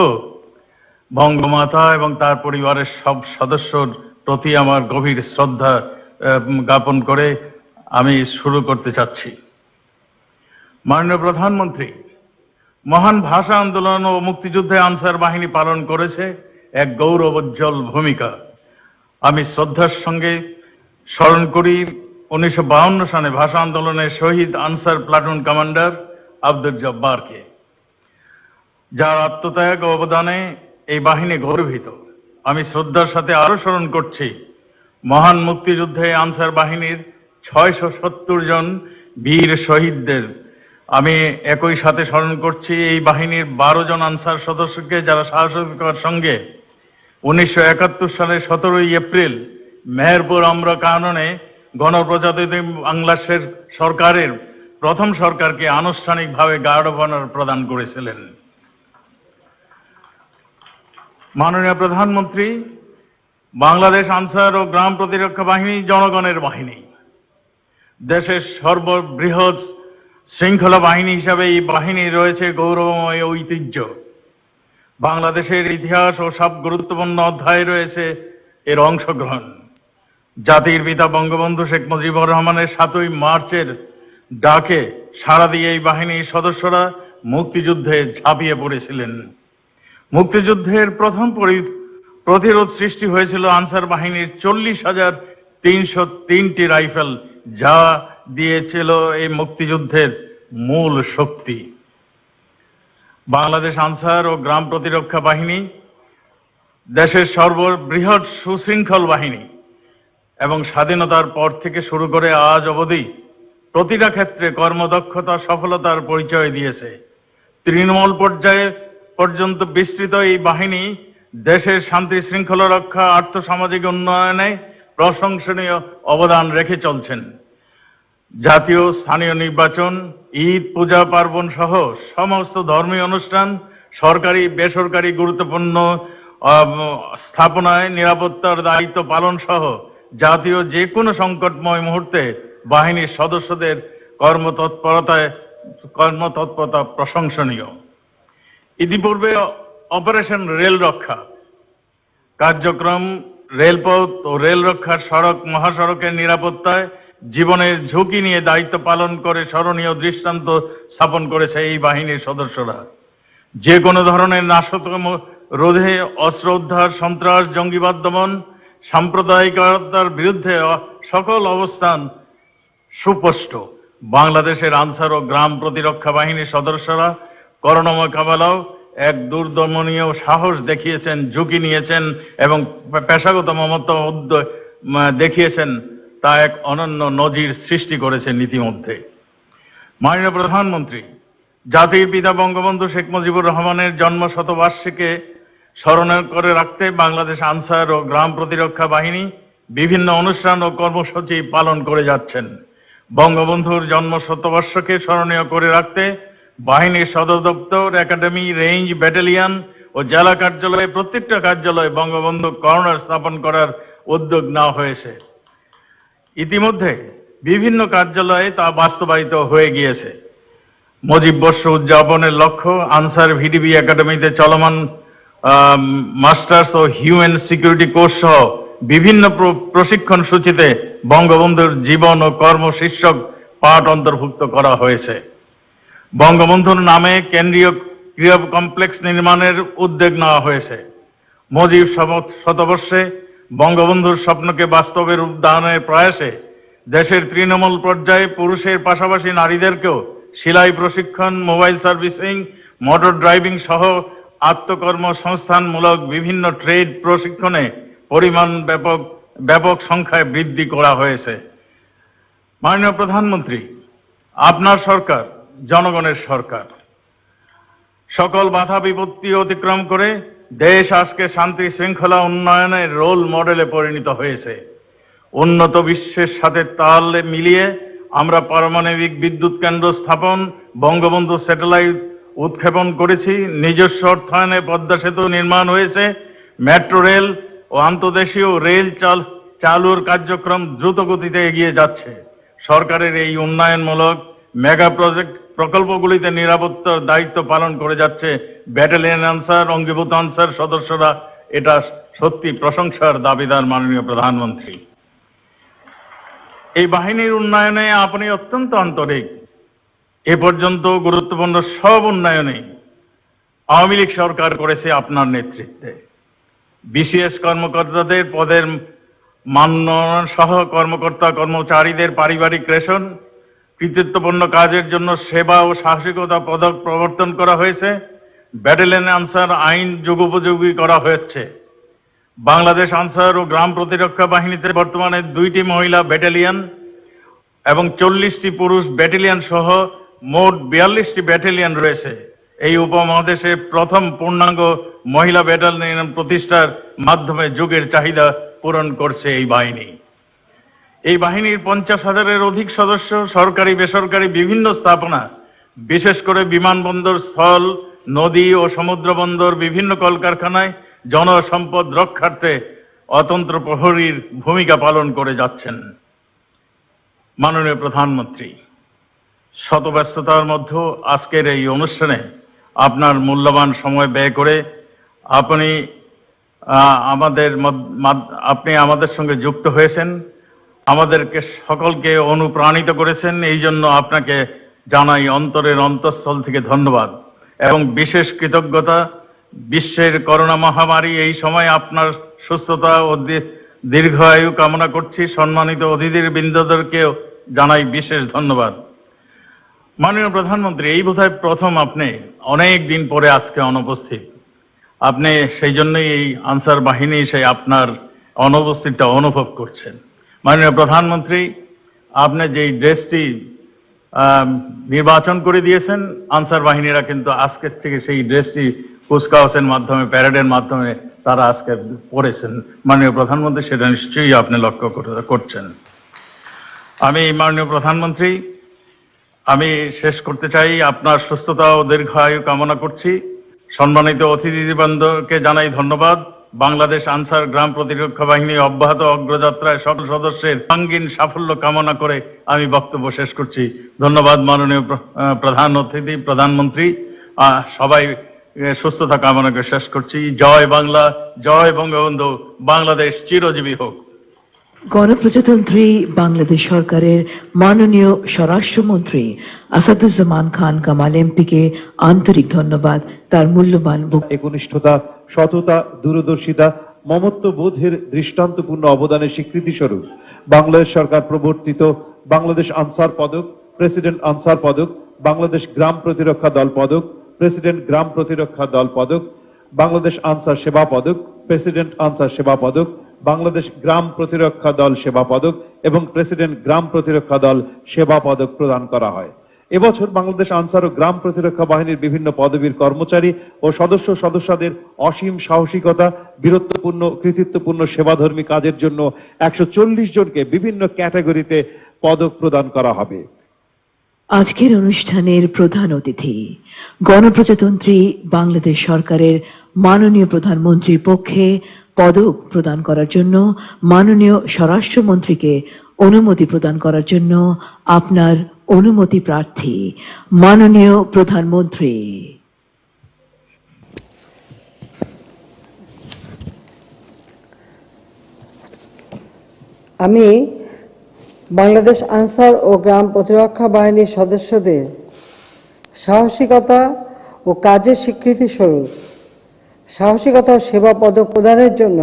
বঙ্গমাতা এবং তার পরিবারের সব সদস্যর প্রতি আমার গভীর শ্রদ্ধা জ্ঞাপন করে আমি শুরু করতে চাচ্ছি। মাননীয় প্রধানমন্ত্রী, মহান ভাষা আন্দোলন ও মুক্তিযুদ্ধে আনসার বাহিনী পালন করেছে এক গৌরবোজ্জ্বল ভূমিকা। আমি শ্রদ্ধার সঙ্গে স্মরণ করি 1952 সালে ভাষা আন্দোলনের শহীদ আনসার প্লাটুন কমান্ডার আব্দুল জব্বারকে, যার আত্মত্যাগ ও অবদানে এই বাহিনী গর্বিত। আমি শ্রদ্ধার সাথে আরো স্মরণ করছি মহান মুক্তিযুদ্ধে আনসার বাহিনীর 670 জন বীর শহীদদের। আমি একই সাথে স্মরণ করছি এই বাহিনীর 12 জন আনসার সদস্যকে, যারা সাহসিকতার সঙ্গে 1971 সালের 17ই এপ্রিল মেহেরপুর আমরা কাননে গণপ্রজাতন্ত্রী বাংলাদেশের সরকারের প্রথম সরকারকে আনুষ্ঠানিকভাবে গার্ড অফ অনার প্রদান করেছিলেন। মাননীয় প্রধানমন্ত্রী, বাংলাদেশ আনসার ও গ্রাম প্রতিরক্ষা বাহিনী জনগণের বাহিনী। দেশের সর্ববৃহৎ শৃঙ্খলা বাহিনী হিসাবে এই বাহিনী রয়েছে গৌরবময় ঐতিহ্য। বাংলাদেশের ইতিহাস ও সব গুরুত্বপূর্ণ অধ্যায়ে রয়েছে এর অংশগ্রহণ। জাতির পিতা বঙ্গবন্ধু শেখ মুজিবুর রহমানের 7ই মার্চের ডাকে সাড়া দিয়ে এই বাহিনীর সদস্যরা মুক্তিযুদ্ধে ঝাঁপিয়ে পড়েছিলেন। মুক্তিযুদ্ধের প্রথম প্রতিরোধ সৃষ্টি হয়েছিল আনসার বাহিনীর 40,303টি রাইফেল, যা দিয়েছিল এই মুক্তিযুদ্ধের মূল শক্তি। বাংলাদেশ আনসার ও গ্রাম প্রতিরক্ষা বাহিনী দেশের সর্ববৃহৎ সুশৃঙ্খল বাহিনী এবং স্বাধীনতার পর থেকে শুরু করে আজ অবধি প্রতিটা ক্ষেত্রে কর্মদক্ষতা সফলতার পরিচয় দিয়েছে। তৃণমূল পর্যায়ে পর্যন্ত বিস্তৃত এই বাহিনী দেশের শান্তি শৃঙ্খলা রক্ষা, আর্থসামাজিক উন্নয়নে প্রশংসনীয় অবদান রেখে চলছেন। জাতীয় স্থানীয় নির্বাচন, ঈদ, পূজা পার্বণ সহ সমস্ত ধর্মীয় অনুষ্ঠান, সরকারি বেসরকারি গুরুত্বপূর্ণ স্থাপনায় নিরাপত্তার দায়িত্ব পালন সহ জাতীয় যে কোনো সংকটময় মুহূর্তে বাহিনীর সদস্যদের কর্মতৎপরতা প্রশংসনীয়। ইতিপূর্বে অপারেশন রেল রক্ষা কার্যক্রম রেলপথ ও রেল রক্ষার সড়ক মহাসড়কের নিরাপত্তায় জীবনের ঝুঁকি নিয়ে দায়িত্ব পালন করে স্মরণীয় দৃষ্টান্ত স্থাপন করেছে এই বাহিনীর সদস্যরা। যে কোনো ধরনের নাশকতা রোধে, অস্ত্র উদ্ধার, সন্ত্রাস, জঙ্গিবাদ দমন, সাম্প্রদায়িকতার বিরুদ্ধে সকল অবস্থান সুস্পষ্ট। বাংলাদেশের আনসার ও গ্রাম প্রতিরক্ষা বাহিনীর সদস্যরা করোনা মোকাবেলাও এক দুর্দমনীয় সাহস দেখিয়েছেন, ঝুঁকি নিয়েছেন এবং পেশাগত মমতা দেখিয়েছেন, তা এক অনন্য নজির সৃষ্টি করেছেন ইতিমধ্যে। মাননীয় প্রধানমন্ত্রী, জাতির পিতা বঙ্গবন্ধু শেখ মুজিবুর রহমানের জন্ম শতবার্ষিকীকে স্মরণ করে রাখতে বাংলাদেশ আনসার ও গ্রাম প্রতিরক্ষা বাহিনী বিভিন্ন অনুষ্ঠান ও কর্মসূচি পালন করে যাচ্ছেন। বঙ্গবন্ধুর জন্ম শতবর্ষকে স্মরণীয় করে রাখতে বাহিনীর সদর দপ্তর, একাডেমি, রেঞ্জ, ব্যাটালিয়ন ও জেলা কার্যালয়ে প্রত্যেকটা কার্যালয়ে বঙ্গবন্ধু কর্নার স্থাপন করার উদ্যোগ নেওয়া হয়েছে। ইতিমধ্যে বিভিন্ন কার্যালয়ে তা বাস্তবায়িত হয়ে গিয়েছে। মুজিব বর্ষ উদযাপনের লক্ষ্য আনসার ভিডিবি একাডেমিতে চলমান মাস্টার্স ও হিউম্যান সিকিউরিটি কোর্স সহ বিভিন্ন প্রশিক্ষণ সূচিতে বঙ্গবন্ধুর জীবন ও কর্ম শীর্ষক পাঠ অন্তর্ভুক্ত করা হয়েছে। বঙ্গবন্ধুর নামে কেন্দ্রীয় ক্রীড়া কমপ্লেক্স নির্মাণের উদ্যোগ নেওয়া হয়েছে। মুজিব শতবর্ষে বঙ্গবন্ধুর স্বপ্নকে বাস্তবে রূপ দানের প্রয়াসে দেশের তৃণমূল পর্যায়ে পুরুষের পাশাপাশি নারীদেরকেও সেলাই প্রশিক্ষণ, মোবাইল সার্ভিসিং, মোটর ড্রাইভিং সহ আত্মকর্মসংস্থানমূলক বিভিন্ন ট্রেড প্রশিক্ষণে পরিমাণ ব্যাপক সংখ্যায় বৃদ্ধি করা হয়েছে। মাননীয় প্রধানমন্ত্রী, আপনার সরকার জনগণের সরকার। সকল বাধা বিপত্তি অতিক্রম করে দেশ আজকে শান্তি শৃঙ্খলা উন্নয়নের রোল মডেলে পরিণত হয়েছে। উন্নত বিশ্বের সাথে তাল মিলিয়ে আমরা পারমাণবিক বিদ্যুৎ কেন্দ্র স্থাপন, বঙ্গবন্ধু স্যাটেলাইট উৎক্ষেপণ করেছি, নিজস্ব অর্থায়নে পদ্মা সেতু নির্মাণ হয়েছে, মেট্রো রেল ও আন্তর্দেশীয় রেল চালুর কার্যক্রম দ্রুত গতিতে এগিয়ে যাচ্ছে। সরকারের এই উন্নয়নমূলক মেগা প্রকল্পগুলিতে নিরাপত্তার দায়িত্ব পালন করে যাচ্ছে ব্যাটালিয়ন আনসার, অঙ্গীভূত আনসার সদস্যরা। এটা সত্যি প্রশংসার দাবিদার। মাননীয় প্রধানমন্ত্রী, এই বাহিনীর উন্নয়নে আপনি অত্যন্ত আন্তরিক। এ পর্যন্ত গুরুত্বপূর্ণ সব উন্নয়নে আওয়ামী লীগ সরকার করেছে আপনার নেতৃত্বে। বিসিএস কর্মকর্তাদের পদের মানোন্নয়ন সহ কর্মকর্তা কর্মচারীদের পারিবারিক রেশন, কৃতিত্বপূর্ণ কাজের জন্য সেবা ও সাহসিকতা পদক প্রবর্তন করা হয়েছে। ব্যাটালিয়ন আনসার আইন যুগোপযোগী করা হয়েছে। বাংলাদেশ আনসার ও গ্রাম প্রতিরক্ষা বাহিনীতে বর্তমানে 2টি মহিলা ব্যাটালিয়ন এবং 40টি পুরুষ ব্যাটালিয়ন সহ মোট 42টি ব্যাটালিয়ন রয়েছে। এই উপমহাদেশে প্রথম পূর্ণাঙ্গ মহিলা ব্যাটালিয়ন প্রতিষ্ঠার মাধ্যমে যুগের চাহিদা পূরণ করছে এই বাহিনী। এই বাহিনীর 50,000-এর অধিক সদস্য সরকারি বেসরকারি বিভিন্ন স্থাপনা, বিশেষ করে বিমানবন্দর, স্থল, নদী ও সমুদ্র বন্দর, বিভিন্ন কলকারখানায় জনসম্পদ রক্ষার্থে অতন্ত্র প্রহরীর ভূমিকা পালন করে যাচ্ছেন। মাননীয় প্রধানমন্ত্রী, শত ব্যস্ততার মধ্যেও আজকের এই অনুষ্ঠানে আপনার মূল্যবান সময় ব্যয় করে আপনি আমাদের সঙ্গে যুক্ত হয়েছেন, আমাদেরকে সকলকে অনুপ্রাণিত করেছেন। এই জন্য আপনাকে জানাই অন্তরের অন্তঃস্থল থেকে ধন্যবাদ এবং বিশেষ কৃতজ্ঞতা। বিশ্বের করোনা মহামারী এই সময় আপনার সুস্থতা ও দীর্ঘায়ু কামনা করছি। সম্মানিত অতিথিবৃন্দদেরকেও জানাই বিশেষ ধন্যবাদ। মাননীয় প্রধানমন্ত্রী, এই বোধহয় প্রথম আপনি অনেক দিন পরে আজকে অনুপস্থিত। আপনি সেই জন্যই এই আনসার বাহিনী সেই আপনার অনুপস্থিতিটা অনুভব করছেন। মাননীয় প্রধানমন্ত্রী, আপনি যেই ড্রেসটি নির্বাচন করে দিয়েছেন, আনসার বাহিনীরা কিন্তু আজকের থেকে সেই ড্রেসটি কুচকাওয়াজের মাধ্যমে, প্যারেডের মাধ্যমে তারা আজকে পরেছেন। মাননীয় প্রধানমন্ত্রী, সেটা নিশ্চয়ই আপনি লক্ষ্য করছেন। আমি মাননীয় প্রধানমন্ত্রী, আমি শেষ করতে চাই, আপনার সুস্থতা ও দীর্ঘায়ু কামনা করছি। সম্মানিত অতিথিবৃন্দকে জানাই ধন্যবাদ। বাংলাদেশ আনসার গ্রাম প্রতিরক্ষা বাহিনী অব্যাহত অগ্রযাত্রায় সকল সদস্যের সঙ্গীন সাফল্য কামনা করে আমি বক্তব্য শেষ করছি। ধন্যবাদ মাননীয় প্রধান অতিথি, প্রধানমন্ত্রী। সবাই সুস্থতা কামনা করে শেষ করছি। জয় বাংলা, জয় বঙ্গবন্ধু, বাংলাদেশ চিরজীবী হোক। গণপ্রজাতন্ত্রী বাংলাদেশ সরকারের মাননীয় স্বরাষ্ট্রমন্ত্রী আসাদুজ্জামান খান কামাল এমপিকে আন্তরিক ধন্যবাদ তার মূল্যবান একনিষ্ঠতা, সততা, দূরদর্শিতা, মমত্ব বোধের দৃষ্টান্তপূর্ণ অবদানের স্বীকৃতি স্বরূপ বাংলাদেশ সরকার প্রবর্তিত বাংলাদেশ আনসার পদক, প্রেসিডেন্ট আনসার পদক, বাংলাদেশ গ্রাম প্রতিরক্ষা দল পদক, প্রেসিডেন্ট গ্রাম প্রতিরক্ষা দল পদক, বাংলাদেশ আনসার সেবা পদক, প্রেসিডেন্ট আনসার সেবা পদক, বাংলাদেশ গ্রাম প্রতিরক্ষা দল সেবা পদক এবং প্রেসিডেন্ট গ্রাম প্রতিরক্ষা দল সেবা পদক প্রদান করা হয়। এবছর বাংলাদেশ আনসার ও গ্রাম প্রতিরক্ষা বাহিনীর বিভিন্ন পদবীর কর্মচারী ও সদস্যদের অসীম সাহসিকতা, বীরত্বপূর্ণ কৃতিত্বপূর্ণ সেবাধর্মী কাজের জন্য 140 জনকে বিভিন্ন ক্যাটাগরিতে পদক প্রদান করা হবে। আজকের অনুষ্ঠানের প্রধান অতিথি গণপ্রজাতন্ত্রী বাংলাদেশ সরকারের মাননীয় প্রধানমন্ত্রীর পক্ষে পদক প্রদান করার জন্য মাননীয় স্বরাষ্ট্রমন্ত্রীকে অনুমতি প্রদান করার জন্য আপনার অনুমতি প্রার্থী মাননীয় প্রধানমন্ত্রী। আমি বাংলাদেশ আনসার ও গ্রাম প্রতিরক্ষা বাহিনীর সদস্যদের সাহসিকতা ও কাজের স্বীকৃতি স্বরূপ সাহসিকতা ও সেবা পদক প্রদানের জন্য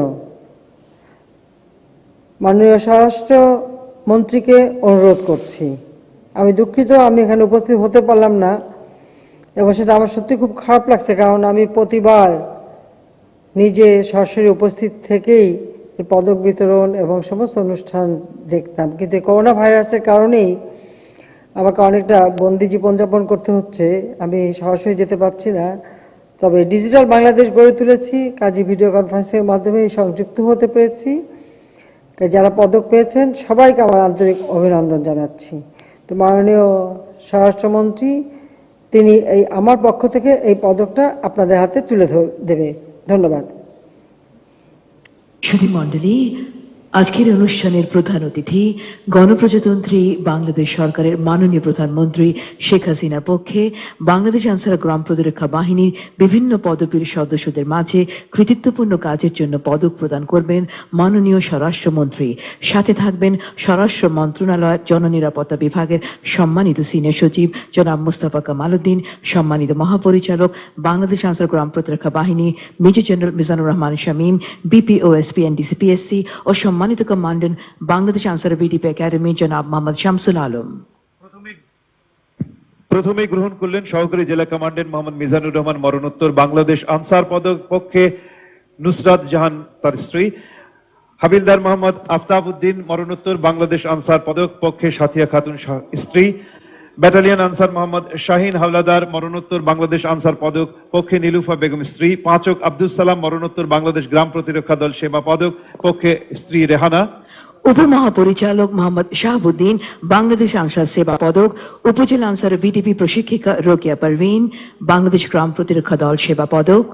মাননীয় স্বরাষ্ট্রমন্ত্রীকে অনুরোধ করছি। আমি দুঃখিত আমি এখানে উপস্থিত হতে পারলাম না এবং সেটা আমার সত্যি খুব খারাপ লাগছে, কারণ আমি প্রতিবার নিজে সরাসরি উপস্থিত থেকেই এই পদক বিতরণ এবং সমস্ত অনুষ্ঠান দেখতাম, কিন্তু করোনা ভাইরাসের কারণেই আমাকে অনেকটা বন্দি জীবনযাপন করতে হচ্ছে, আমি সরাসরি যেতে পারছি না। তবে ডিজিটাল বাংলাদেশ গড়ে তুলেছি, কাজী ভিডিও কনফারেন্সের মাধ্যমে সংযুক্ত হতে পেরেছি। যারা পদক পেয়েছেন সবাইকে আমার আন্তরিক অভিনন্দন জানাচ্ছি। তো মাননীয় স্বরাষ্ট্রমন্ত্রী তিনি আমার পক্ষ থেকে এই পদকটা আপনাদের হাতে তুলে দেবে। ধন্যবাদ। সুধী মণ্ডলী, আজকের অনুষ্ঠানের প্রধান অতিথি গণপ্রজাতন্ত্রী বাংলাদেশ সরকারের মাননীয় প্রধানমন্ত্রী শেখ হাসিনার পক্ষে বাংলাদেশ আনসার গ্রাম প্রতিরক্ষা বাহিনীর বিভিন্ন পদবীর সদস্যদের মাঝে কৃতিত্বপূর্ণ কাজের জন্য পদক প্রদান করবেন মাননীয় স্বরাষ্ট্রমন্ত্রী। সাথে থাকবেন স্বরাষ্ট্র মন্ত্রণালয় জননিরাপত্তা বিভাগের সম্মানিত সিনিয়র সচিব জনাব মুস্তাফা কামাল উদ্দিন, সম্মানিত মহাপরিচালক বাংলাদেশ আনসার গ্রাম প্রতিরক্ষা বাহিনী major general Mizanur Rahman Shamim, BPOSP এনডিসিপিএসসি ও সম্মানিত commandant Bangladesh Ansar VDP academy জনাব মোহাম্মদ শামসুল আলম। প্রথমে গ্রহণ করলেন সহকারী জেলা কমান্ডেন্ট মোহাম্মদ মিজানুর রহমান, মরণোত্তর বাংলাদেশ আনসার পদক পক্ষে নুসরাত জাহান তার স্ত্রী, হাবিলদার মোহাম্মদ আফতাব উদ্দিন, মরণোত্তর বাংলাদেশ আনসার পদক পক্ষে সাথিয়া খাতুন স্ত্রী, ব্যাটালিয়ন আনসার মোহাম্মদ শাহিন হাওলাদার, মরণোত্তর বাংলাদেশ আনসার পদক পক্ষে নীলুফা বেগম স্ত্রী, পাঁচক আব্দুল সালাম, মরণোত্তর বাংলাদেশ গ্রাম প্রতিরক্ষা দল সেবা পদক পক্ষে স্ত্রী রেহানা। উপমহাপরিচালক মোহাম্মদ শাহাবুদ্দিন বাংলাদেশ আনসার সেবা পদক, উপজেলা আনসার বিটিপি প্রশিক্ষিকা রোকেয়া পারভিন বাংলাদেশ গ্রাম প্রতিরক্ষা দল সেবা পদক,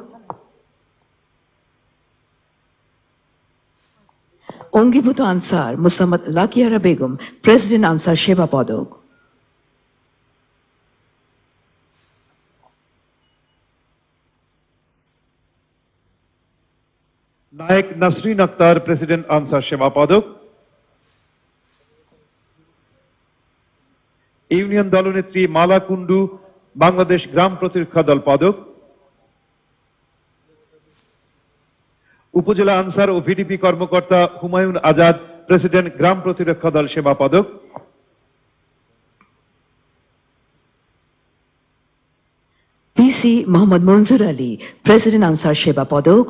অঙ্গীভূত answer Musammat লাকিয়ারা Begum president answer সেবা পদক, নায়েক নাসরিন আক্তার প্রেসিডেন্ট আনসার সেবা পদক, ইউনিয়ন দলনেত্রী মালা কুন্ডু বাংলাদেশ গ্রাম প্রতিরক্ষা দল পদক, উপজেলা আনসার ও ভিডিপি কর্মকর্তা হুমায়ুন আজাদ প্রেসিডেন্ট গ্রাম প্রতিরক্ষা দল সেবা পদক, পিসি মোহাম্মদ মনজুর আলী প্রেসিডেন্ট আনসার সেবা পদক,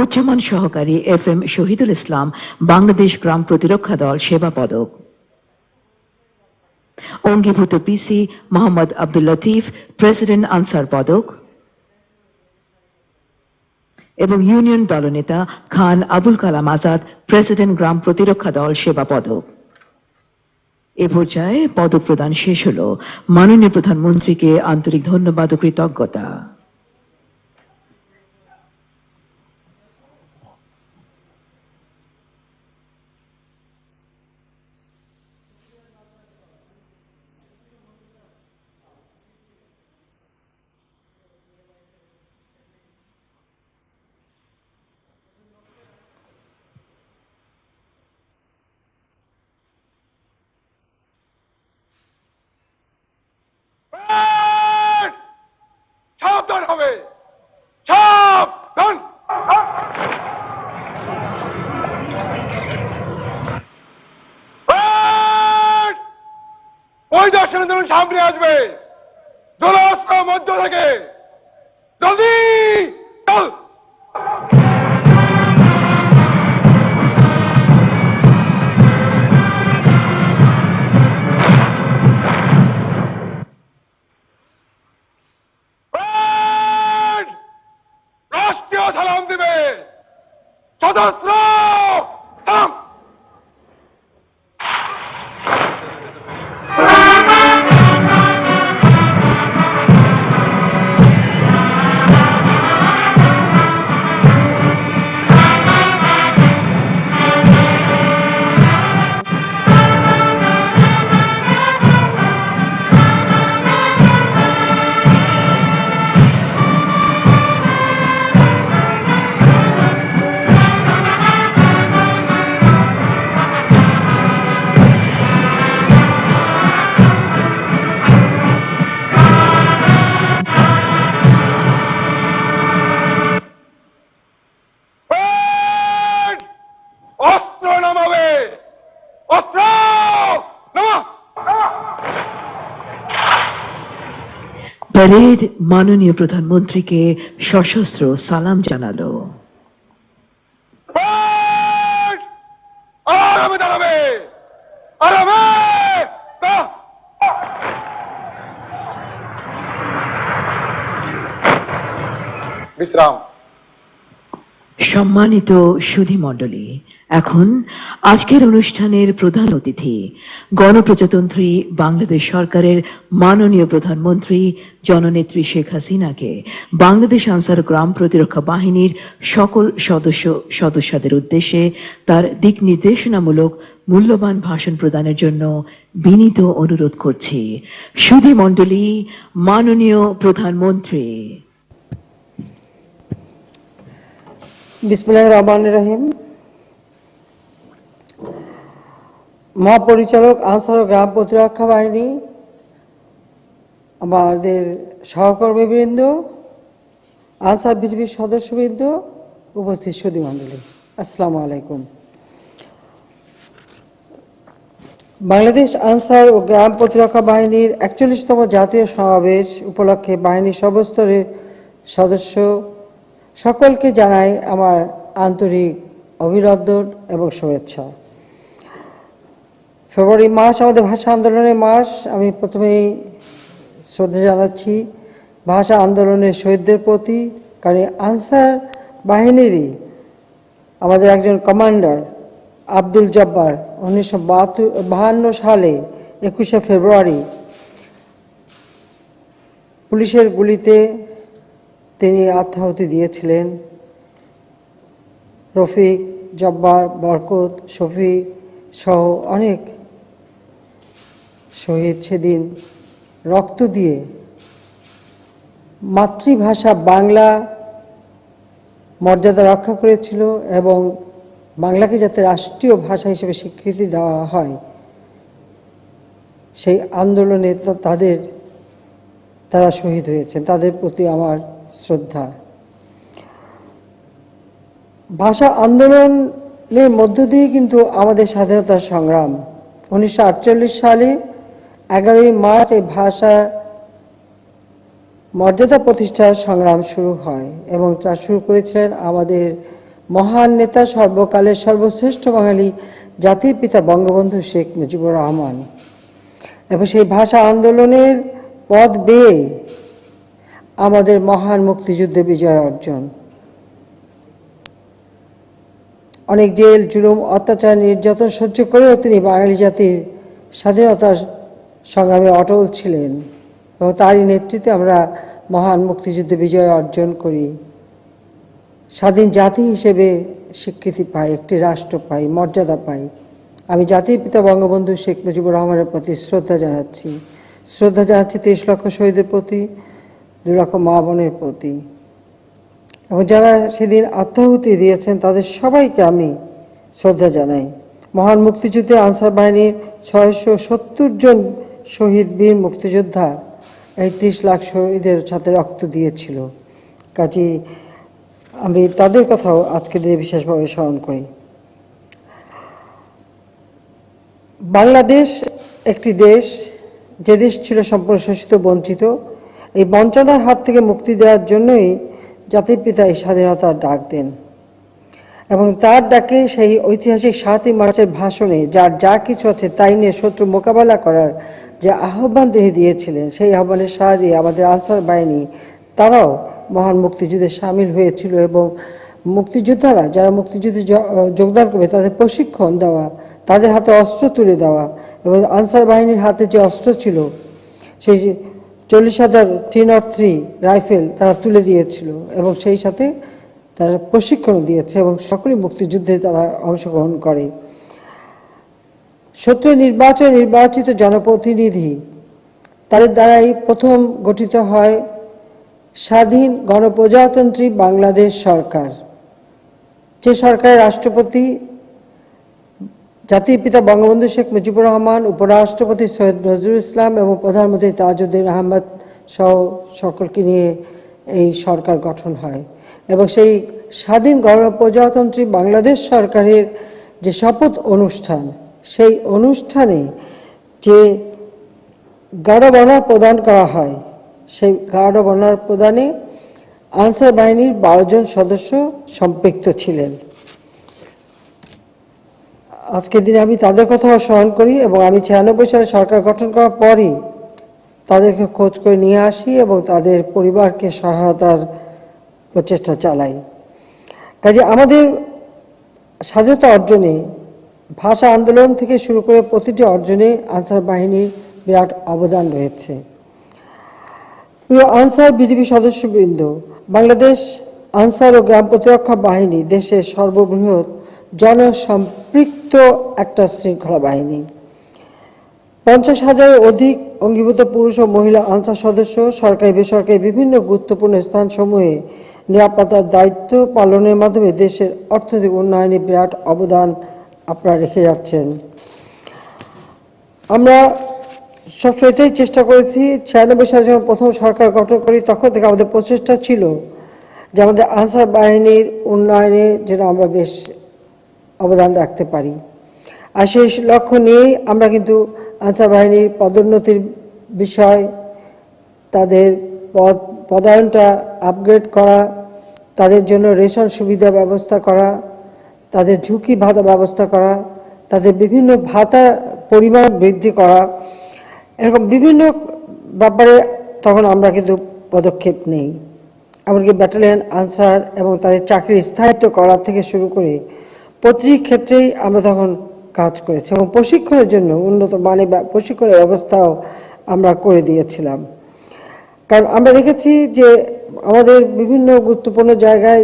উচ্চমান সহকারী FM শহীদুল ইসলাম বাংলাদেশ গ্রাম প্রতিরক্ষা দল সেবা পদক, অঙ্গীভূত পিসি মোহাম্মদ আব্দুল লতিফ প্রেসিডেন্ট আনসার পদক এবং ইউনিয়ন দলনেতা খান আবুল কালাম আজাদ প্রেসিডেন্ট গ্রাম প্রতিরক্ষা দল সেবা পদক। এ পর্যায়ে পদক প্রদান শেষ হল। মাননীয় প্রধানমন্ত্রীকে আন্তরিক ধন্যবাদ ও কৃতজ্ঞতা। সাবধান হবে, সাবধান। পরিদর্শনের জন্য সামনে আসবে, জলাস্ত্র মধ্য থেকে জলদি চল। রাষ্ট্রীয় সালাম দিবে, সশস্ত্র সালাম। অস্ত্র নামাবে, অস্ত্র নামা। প্যারেড মাননীয় প্রধানমন্ত্রীকে সশস্ত্র সালাম জানালো। আরামে দাঁড়াবে, আরামে। বিশ্রাম। সম্মানিত সুধী মণ্ডলী, এখন আজকের অনুষ্ঠানের প্রধান অতিথি গণপ্রজাতন্ত্রী বাংলাদেশ সরকারের মাননীয় প্রধানমন্ত্রী জননেত্রী শেখ হাসিনাকে বাংলাদেশ আনসার গ্রাম প্রতিরক্ষা বাহিনীর সকল সদস্যদের উদ্দেশ্যে তার দিক নির্দেশনামূলক মূল্যবান ভাষণ প্রদানের জন্য বিনীত অনুরোধ করছি। সুধী মণ্ডলী, মাননীয় প্রধানমন্ত্রী। বিসমিল্লাহির রহমানির রহিম। মহাপরিচালক আনসার ও গ্রাম প্রতিরক্ষা বাহিনী, আমাদের সহকর্মীবৃন্দ, আনসার বিটিভির সদস্যবৃন্দ, উপস্থিত সুধী মণ্ডলী, আসসালামু আলাইকুম। বাংলাদেশ আনসার ও গ্রাম প্রতিরক্ষা বাহিনীর ৪১তম জাতীয় সমাবেশ উপলক্ষে বাহিনীর সর্বস্তরের সদস্য সকলকে জানাই আমার আন্তরিক অভিনন্দন এবং শুভেচ্ছা। ফেব্রুয়ারি মাস আমাদের ভাষা আন্দোলনের মাস। আমি প্রথমেই শ্রদ্ধা জানাচ্ছি ভাষা আন্দোলনের শহীদদের প্রতি, কারণ আনসার বাহিনীরই আমাদের একজন কমান্ডার আব্দুল জব্বার 1952 সালে 21শে ফেব্রুয়ারি পুলিশের গুলিতে তিনি আত্মাহুতি দিয়েছিলেন। রফিক, জব্বার, বরকত, শফি সহ অনেক শহীদ সেদিন রক্ত দিয়ে মাতৃভাষা বাংলা মর্যাদা রক্ষা করেছিল এবং বাংলাকে যাতে রাষ্ট্রীয় ভাষা হিসেবে স্বীকৃতি দেওয়া হয় সেই আন্দোলনে তারা শহীদ হয়েছেন। তাদের প্রতি আমার শ্রদ্ধা। ভাষা আন্দোলনের মধ্য দিয়ে কিন্তু আমাদের স্বাধীনতার সংগ্রাম 1948 সালে 11ই মার্চ এই ভাষা মর্যাদা প্রতিষ্ঠার সংগ্রাম শুরু হয় এবং তা শুরু করেছিলেন আমাদের মহান নেতা, সর্বকালের সর্বশ্রেষ্ঠ বাঙালি জাতির পিতা বঙ্গবন্ধু শেখ মুজিবুর রহমান। এবং সেই ভাষা আন্দোলনের পথ বেয়ে আমাদের মহান মুক্তিযুদ্ধে বিজয় অর্জন। অনেক জেল, জুলুম, অত্যাচার, নির্যাতন সহ্য করেও তিনি বাঙালি জাতির স্বাধীনতার সংগ্রামে অটল ছিলেন এবং তারই নেতৃত্বে আমরা মহান মুক্তিযুদ্ধে বিজয় অর্জন করি। স্বাধীন জাতি হিসেবে স্বীকৃতি পাই, একটি রাষ্ট্র পাই, মর্যাদা পাই। আমি জাতির পিতা বঙ্গবন্ধু শেখ মুজিবুর রহমানের প্রতি শ্রদ্ধা জানাচ্ছি। শ্রদ্ধা জানাচ্ছি 30 লক্ষ শহীদের প্রতি, 2 লক্ষ মা বোনের প্রতি এবং যারা সেদিন আত্মাহুতি দিয়েছেন তাদের সবাইকে আমি শ্রদ্ধা জানাই। মহান মুক্তিযুদ্ধে আনসার বাহিনীর 670 জন শহীদ বীর মুক্তিযোদ্ধা এই 30 লাখ শহীদের সাথে রক্ত দিয়েছিল। কাজে আমি তাদের কথাও আজকে দিনে বিশেষভাবে স্মরণ করি। বাংলাদেশ একটি দেশ, যে দেশ ছিল সম্পূর্ণ শোষিত, বঞ্চিত। এই বঞ্চনার হাত থেকে মুক্তি দেওয়ার জন্যই জাতির পিতা এই স্বাধীনতার ডাক দেন এবং তার ডাকে সেই ঐতিহাসিক 7ই মার্চের ভাষণে যার যা কিছু আছে তাই নিয়ে শত্রু মোকাবেলা করার যে আহ্বান তিনি দিয়েছিলেন, সেই আহ্বানের সাড়া দিয়ে আমাদের আনসার বাহিনী তারাও মহান মুক্তিযুদ্ধে সামিল হয়েছিল এবং মুক্তিযোদ্ধারা যারা মুক্তিযুদ্ধে যোগদান করবে তাদের প্রশিক্ষণ দেওয়া, তাদের হাতে অস্ত্র তুলে দেওয়া এবং আনসার বাহিনীর হাতে যে অস্ত্র ছিল সেই 40,000 303 রাইফেল তারা তুলে দিয়েছিল এবং সেই সাথে তারা প্রশিক্ষণ দিয়েছে এবং সকলেই মুক্তিযুদ্ধে তারা অংশগ্রহণ করে। সত্য নির্বাচিত জনপ্রতিনিধি তাদের দ্বারাই প্রথম গঠিত হয় স্বাধীন গণপ্রজাতন্ত্রী বাংলাদেশ সরকার, যে সরকারের রাষ্ট্রপতি জাতির পিতা বঙ্গবন্ধু শেখ মুজিবুর রহমান, উপরাষ্ট্রপতি সৈয়দ নজরুল ইসলাম এবং প্রধানমন্ত্রী তাজউদ্দিন আহমদ সহ সকলকে নিয়ে এই সরকার গঠন হয় এবং সেই স্বাধীন গণপ্রজাতন্ত্রী বাংলাদেশ সরকারের যে শপথ অনুষ্ঠান, সেই অনুষ্ঠানে যে গার্ড অব অনার প্রদান করা হয়, সেই গার্ড অব অনার প্রদানে আনসার বাহিনীর 12 জন সদস্য সম্পৃক্ত ছিলেন। আজকের দিনে আমি তাদের কথাও স্মরণ করি এবং আমি 96 সালে সরকার গঠন করার পরই তাদেরকে খোঁজ করে নিয়ে আসি এবং তাদের পরিবারকে সহায়তার প্রচেষ্টা চালাই। কাজে আমাদের স্বাধীনতা অর্জনে ভাষা আন্দোলন থেকে শুরু করে প্রতিটি অর্জনে আনসার বাহিনীর বিরাট অবদান রয়েছে। প্রিয় আনসার বিজিবি সদস্যবৃন্দ, বাংলাদেশ আনসার ও গ্রাম প্রতিরক্ষা বাহিনী দেশের সর্ববৃহৎ জনসম্পৃক্ত একটা শৃঙ্খলা বাহিনী। 50,000-এর অধিক অঙ্গীভূত পুরুষ ও মহিলা আনসার সদস্য সরকারি বেসরকারি বিভিন্ন গুরুত্বপূর্ণ স্থানসমূহে নিরাপত্তার দায়িত্ব পালনের মাধ্যমে দেশের অর্থনৈতিক উন্নয়নে বিরাট অবদান আপনারা রেখে যাচ্ছেন। আমরা সবসময় এটাই চেষ্টা করেছি, 96 সালে যখন প্রথম সরকার গঠন করি তখন থেকে আমাদের প্রচেষ্টা ছিল যে আমাদের আনসার বাহিনীর উন্নয়নে যেন আমরা বেশ অবদান রাখতে পারি। আর সেই লক্ষ্য নিয়েই আমরা কিন্তু আনসার বাহিনীর পদোন্নতির বিষয়, তাদের পদায়নটা আপগ্রেড করা, তাদের জন্য রেশন সুবিধা ব্যবস্থা করা, তাদের ঝুঁকি ভাতা ব্যবস্থা করা, তাদের বিভিন্ন ভাতা পরিমাণ বৃদ্ধি করা, এরকম বিভিন্ন ব্যাপারে তখন আমরা কিন্তু পদক্ষেপ নেই। এমনকি ব্যাটালিয়ন আনসার এবং তাদের চাকরির স্থায়িত্ব করা থেকে শুরু করে প্রতিটি ক্ষেত্রেই আমরা তখন কাজ করেছি এবং প্রশিক্ষণের জন্য উন্নত মানের প্রশিক্ষণের ব্যবস্থাও আমরা করে দিয়েছিলাম। কারণ আমরা দেখেছি যে আমাদের বিভিন্ন গুরুত্বপূর্ণ জায়গায়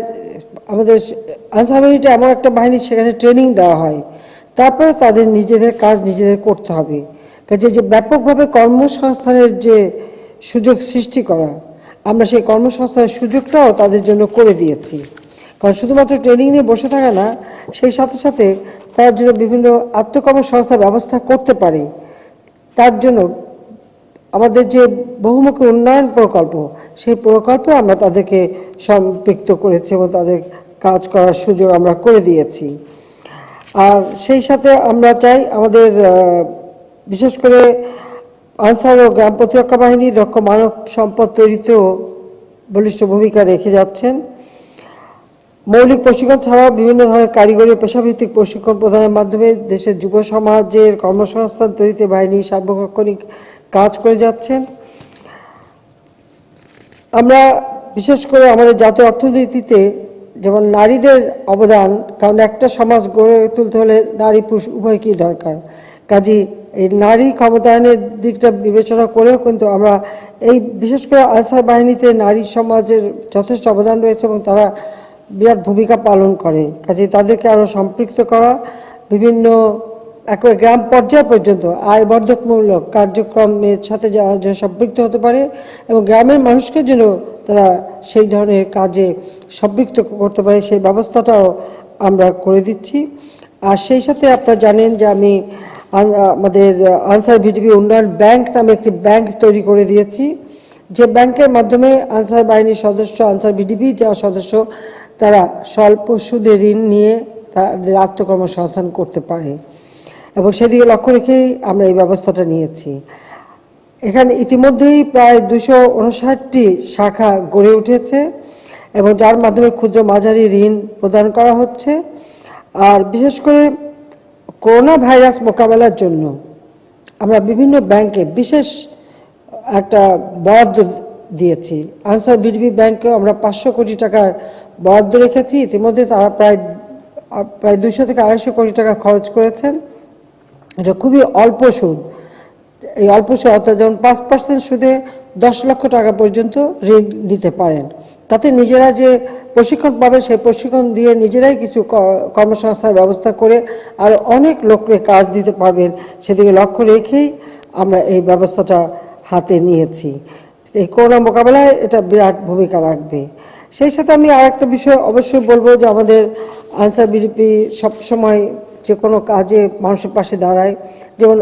আমাদের আনসার বাহিনীটা এমন একটা বাহিনী, সেখানে ট্রেনিং দেওয়া হয়, তারপরে তাদের নিজেদের কাজ নিজেদের করতে হবে। কাজে যে ব্যাপকভাবে কর্মসংস্থানের যে সুযোগ সৃষ্টি করা, আমরা সেই কর্মসংস্থানের সুযোগটাও তাদের জন্য করে দিয়েছি। কারণ শুধুমাত্র ট্রেনিং নিয়ে বসে থাকা না, সেই সাথে সাথে তার জন্য বিভিন্ন আত্মকর্মসংস্থার ব্যবস্থা করতে পারে। তার জন্য আমাদের যে বহুমুখী উন্নয়ন প্রকল্প, সেই প্রকল্পে আমরা তাদেরকে সম্পৃক্ত করেছি এবং তাদের কাজ করার সুযোগ আমরা করে দিয়েছি। আর সেই সাথে আমরা চাই আমাদের বিশেষ করে আনসার ও গ্রাম প্রতিরক্ষা বাহিনী দক্ষ মানব সম্পদ তৈরিতেও বলিষ্ঠ ভূমিকা রেখে যাচ্ছেন। মৌলিক প্রশিক্ষণ ছাড়াও বিভিন্ন ধরনের কারিগরি ও পেশাভিত্তিক প্রশিক্ষণ প্রদানের মাধ্যমে দেশের যুব সমাজের কর্মসংস্থান তৈরিতে বাহিনী সার্বক্ষণিক কাজ করে যাচ্ছেন। আমরা বিশেষ করে আমাদের জাতীয় অর্থনীতিতে যেমন নারীদের অবদান, কারণ একটা সমাজ গড়ে তুলতে হলে নারী পুরুষ উভয়কেই দরকার। কাজেই এই নারী ক্ষমতায়নের দিকটা বিবেচনা করেও কিন্তু আমরা এই বিশেষ করে আনসার বাহিনীতে নারী সমাজের যথেষ্ট অবদান রয়েছে এবং তারা বিরাট ভূমিকা পালন করে। কাজেই তাদেরকে আরও সম্পৃক্ত করা, বিভিন্ন একেবারে গ্রাম পর্যায় পর্যন্ত আয়বর্ধকমূলক কার্যক্রমের সাথে যারা সম্পৃক্ত হতে পারে এবং গ্রামের মানুষকে যেন তারা সেই ধরনের কাজে সম্পৃক্ত করতে পারে, সেই ব্যবস্থাটাও আমরা করে দিচ্ছি। আর সেই সাথে আপনারা জানেন যে আমি আমাদের আনসার ভিডিপি উন্নয়ন ব্যাংক নামে একটি ব্যাংক তৈরি করে দিয়েছি, যে ব্যাংকের মাধ্যমে আনসার বাহিনীর সদস্য, আনসার ভিডিপি যারা সদস্য, তারা স্বল্প সুদে ঋণ নিয়ে তাদের আত্মকর্মসংস্থান করতে পারে এবং সেদিকে লক্ষ্য রেখেই আমরা এই ব্যবস্থাটা নিয়েছি। এখানে ইতিমধ্যেই প্রায় 259টি শাখা গড়ে উঠেছে এবং যার মাধ্যমে ক্ষুদ্র মাঝারি ঋণ প্রদান করা হচ্ছে। আর বিশেষ করে করোনা ভাইরাস মোকাবেলার জন্য আমরা বিভিন্ন ব্যাংকে বিশেষ একটা বরাদ্দ দিয়েছি। আনসার ভিডিপি ব্যাংকেও আমরা 500 কোটি টাকার বরাদ্দ রেখেছি। ইতিমধ্যে তারা প্রায় 200 থেকে 250 কোটি টাকা খরচ করেছেন। এটা খুবই অল্প সুদ। এই অল্প সুদ অর্থাৎ যেমন 5% সুদে 10 লক্ষ টাকা পর্যন্ত ঋণ নিতে পারেন। তাতে নিজেরা যে প্রশিক্ষণ পাবেন, সেই প্রশিক্ষণ দিয়ে নিজেরাই কিছু কর্মসংস্থার ব্যবস্থা করে আর অনেক লোককে কাজ দিতে পারবেন, সেদিকে লক্ষ্য রেখেই আমরা এই ব্যবস্থাটা হাতে নিয়েছি। এই করোনা মোকাবেলায় এটা বিরাট ভূমিকা রাখবে। সেই সাথে আমি আরেকটা বিষয় অবশ্যই বলবো যে আমাদের আনসার ভিডিপি সবসময় যে কোনো কাজে মানুষের পাশে দাঁড়ায়। যেমন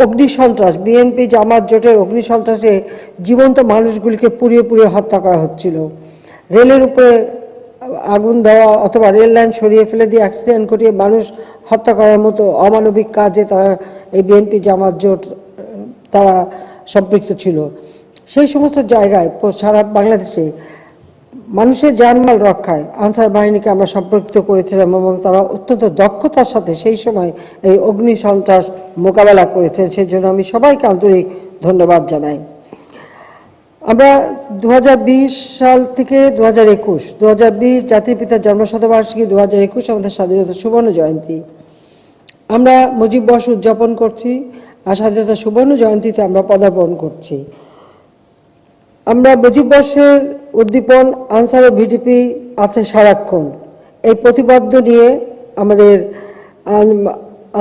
অগ্নি সন্ত্রাস, বিএনপি জামাত জোটের অগ্নি সন্ত্রাসে জীবন্ত মানুষগুলিকে পুড়িয়ে পুড়িয়ে হত্যা করা হচ্ছিল। রেলের উপরে আগুন দেওয়া অথবা রেল লাইন সরিয়ে ফেলে দিয়ে অ্যাক্সিডেন্ট ঘটিয়ে মানুষ হত্যা করার মতো অমানবিক কাজে তারা এই বিএনপি জামাত জোট তারা সম্পৃক্ত ছিল। সেই সমস্ত জায়গায় সারা বাংলাদেশে মানুষের জানমাল রক্ষায় আনসার বাহিনীকে আমরা সম্পৃক্ত করেছিলাম এবং তারা অত্যন্ত দক্ষতার সাথে সেই সময় এই অগ্নি সন্ত্রাস মোকাবেলা করেছেন। সেই জন্য আমি সবাইকে আন্তরিক ধন্যবাদ জানাই। আমরা 2020 সাল থেকে 2021 জাতির পিতার জন্মশতবার্ষিকী, 2021 আমাদের স্বাধীনতা সুবর্ণ জয়ন্তী। আমরা মুজিব বর্ষ উদযাপন করছি আর স্বাধীনতা সুবর্ণ জয়ন্তীতে আমরা পদার্পণ করছি। আমরা মুজিব বর্ষের উদ্দীপন আনসার ও ভিডিপি আছে সারাক্ষণ। এই প্রতিপাদ্য নিয়ে আমাদের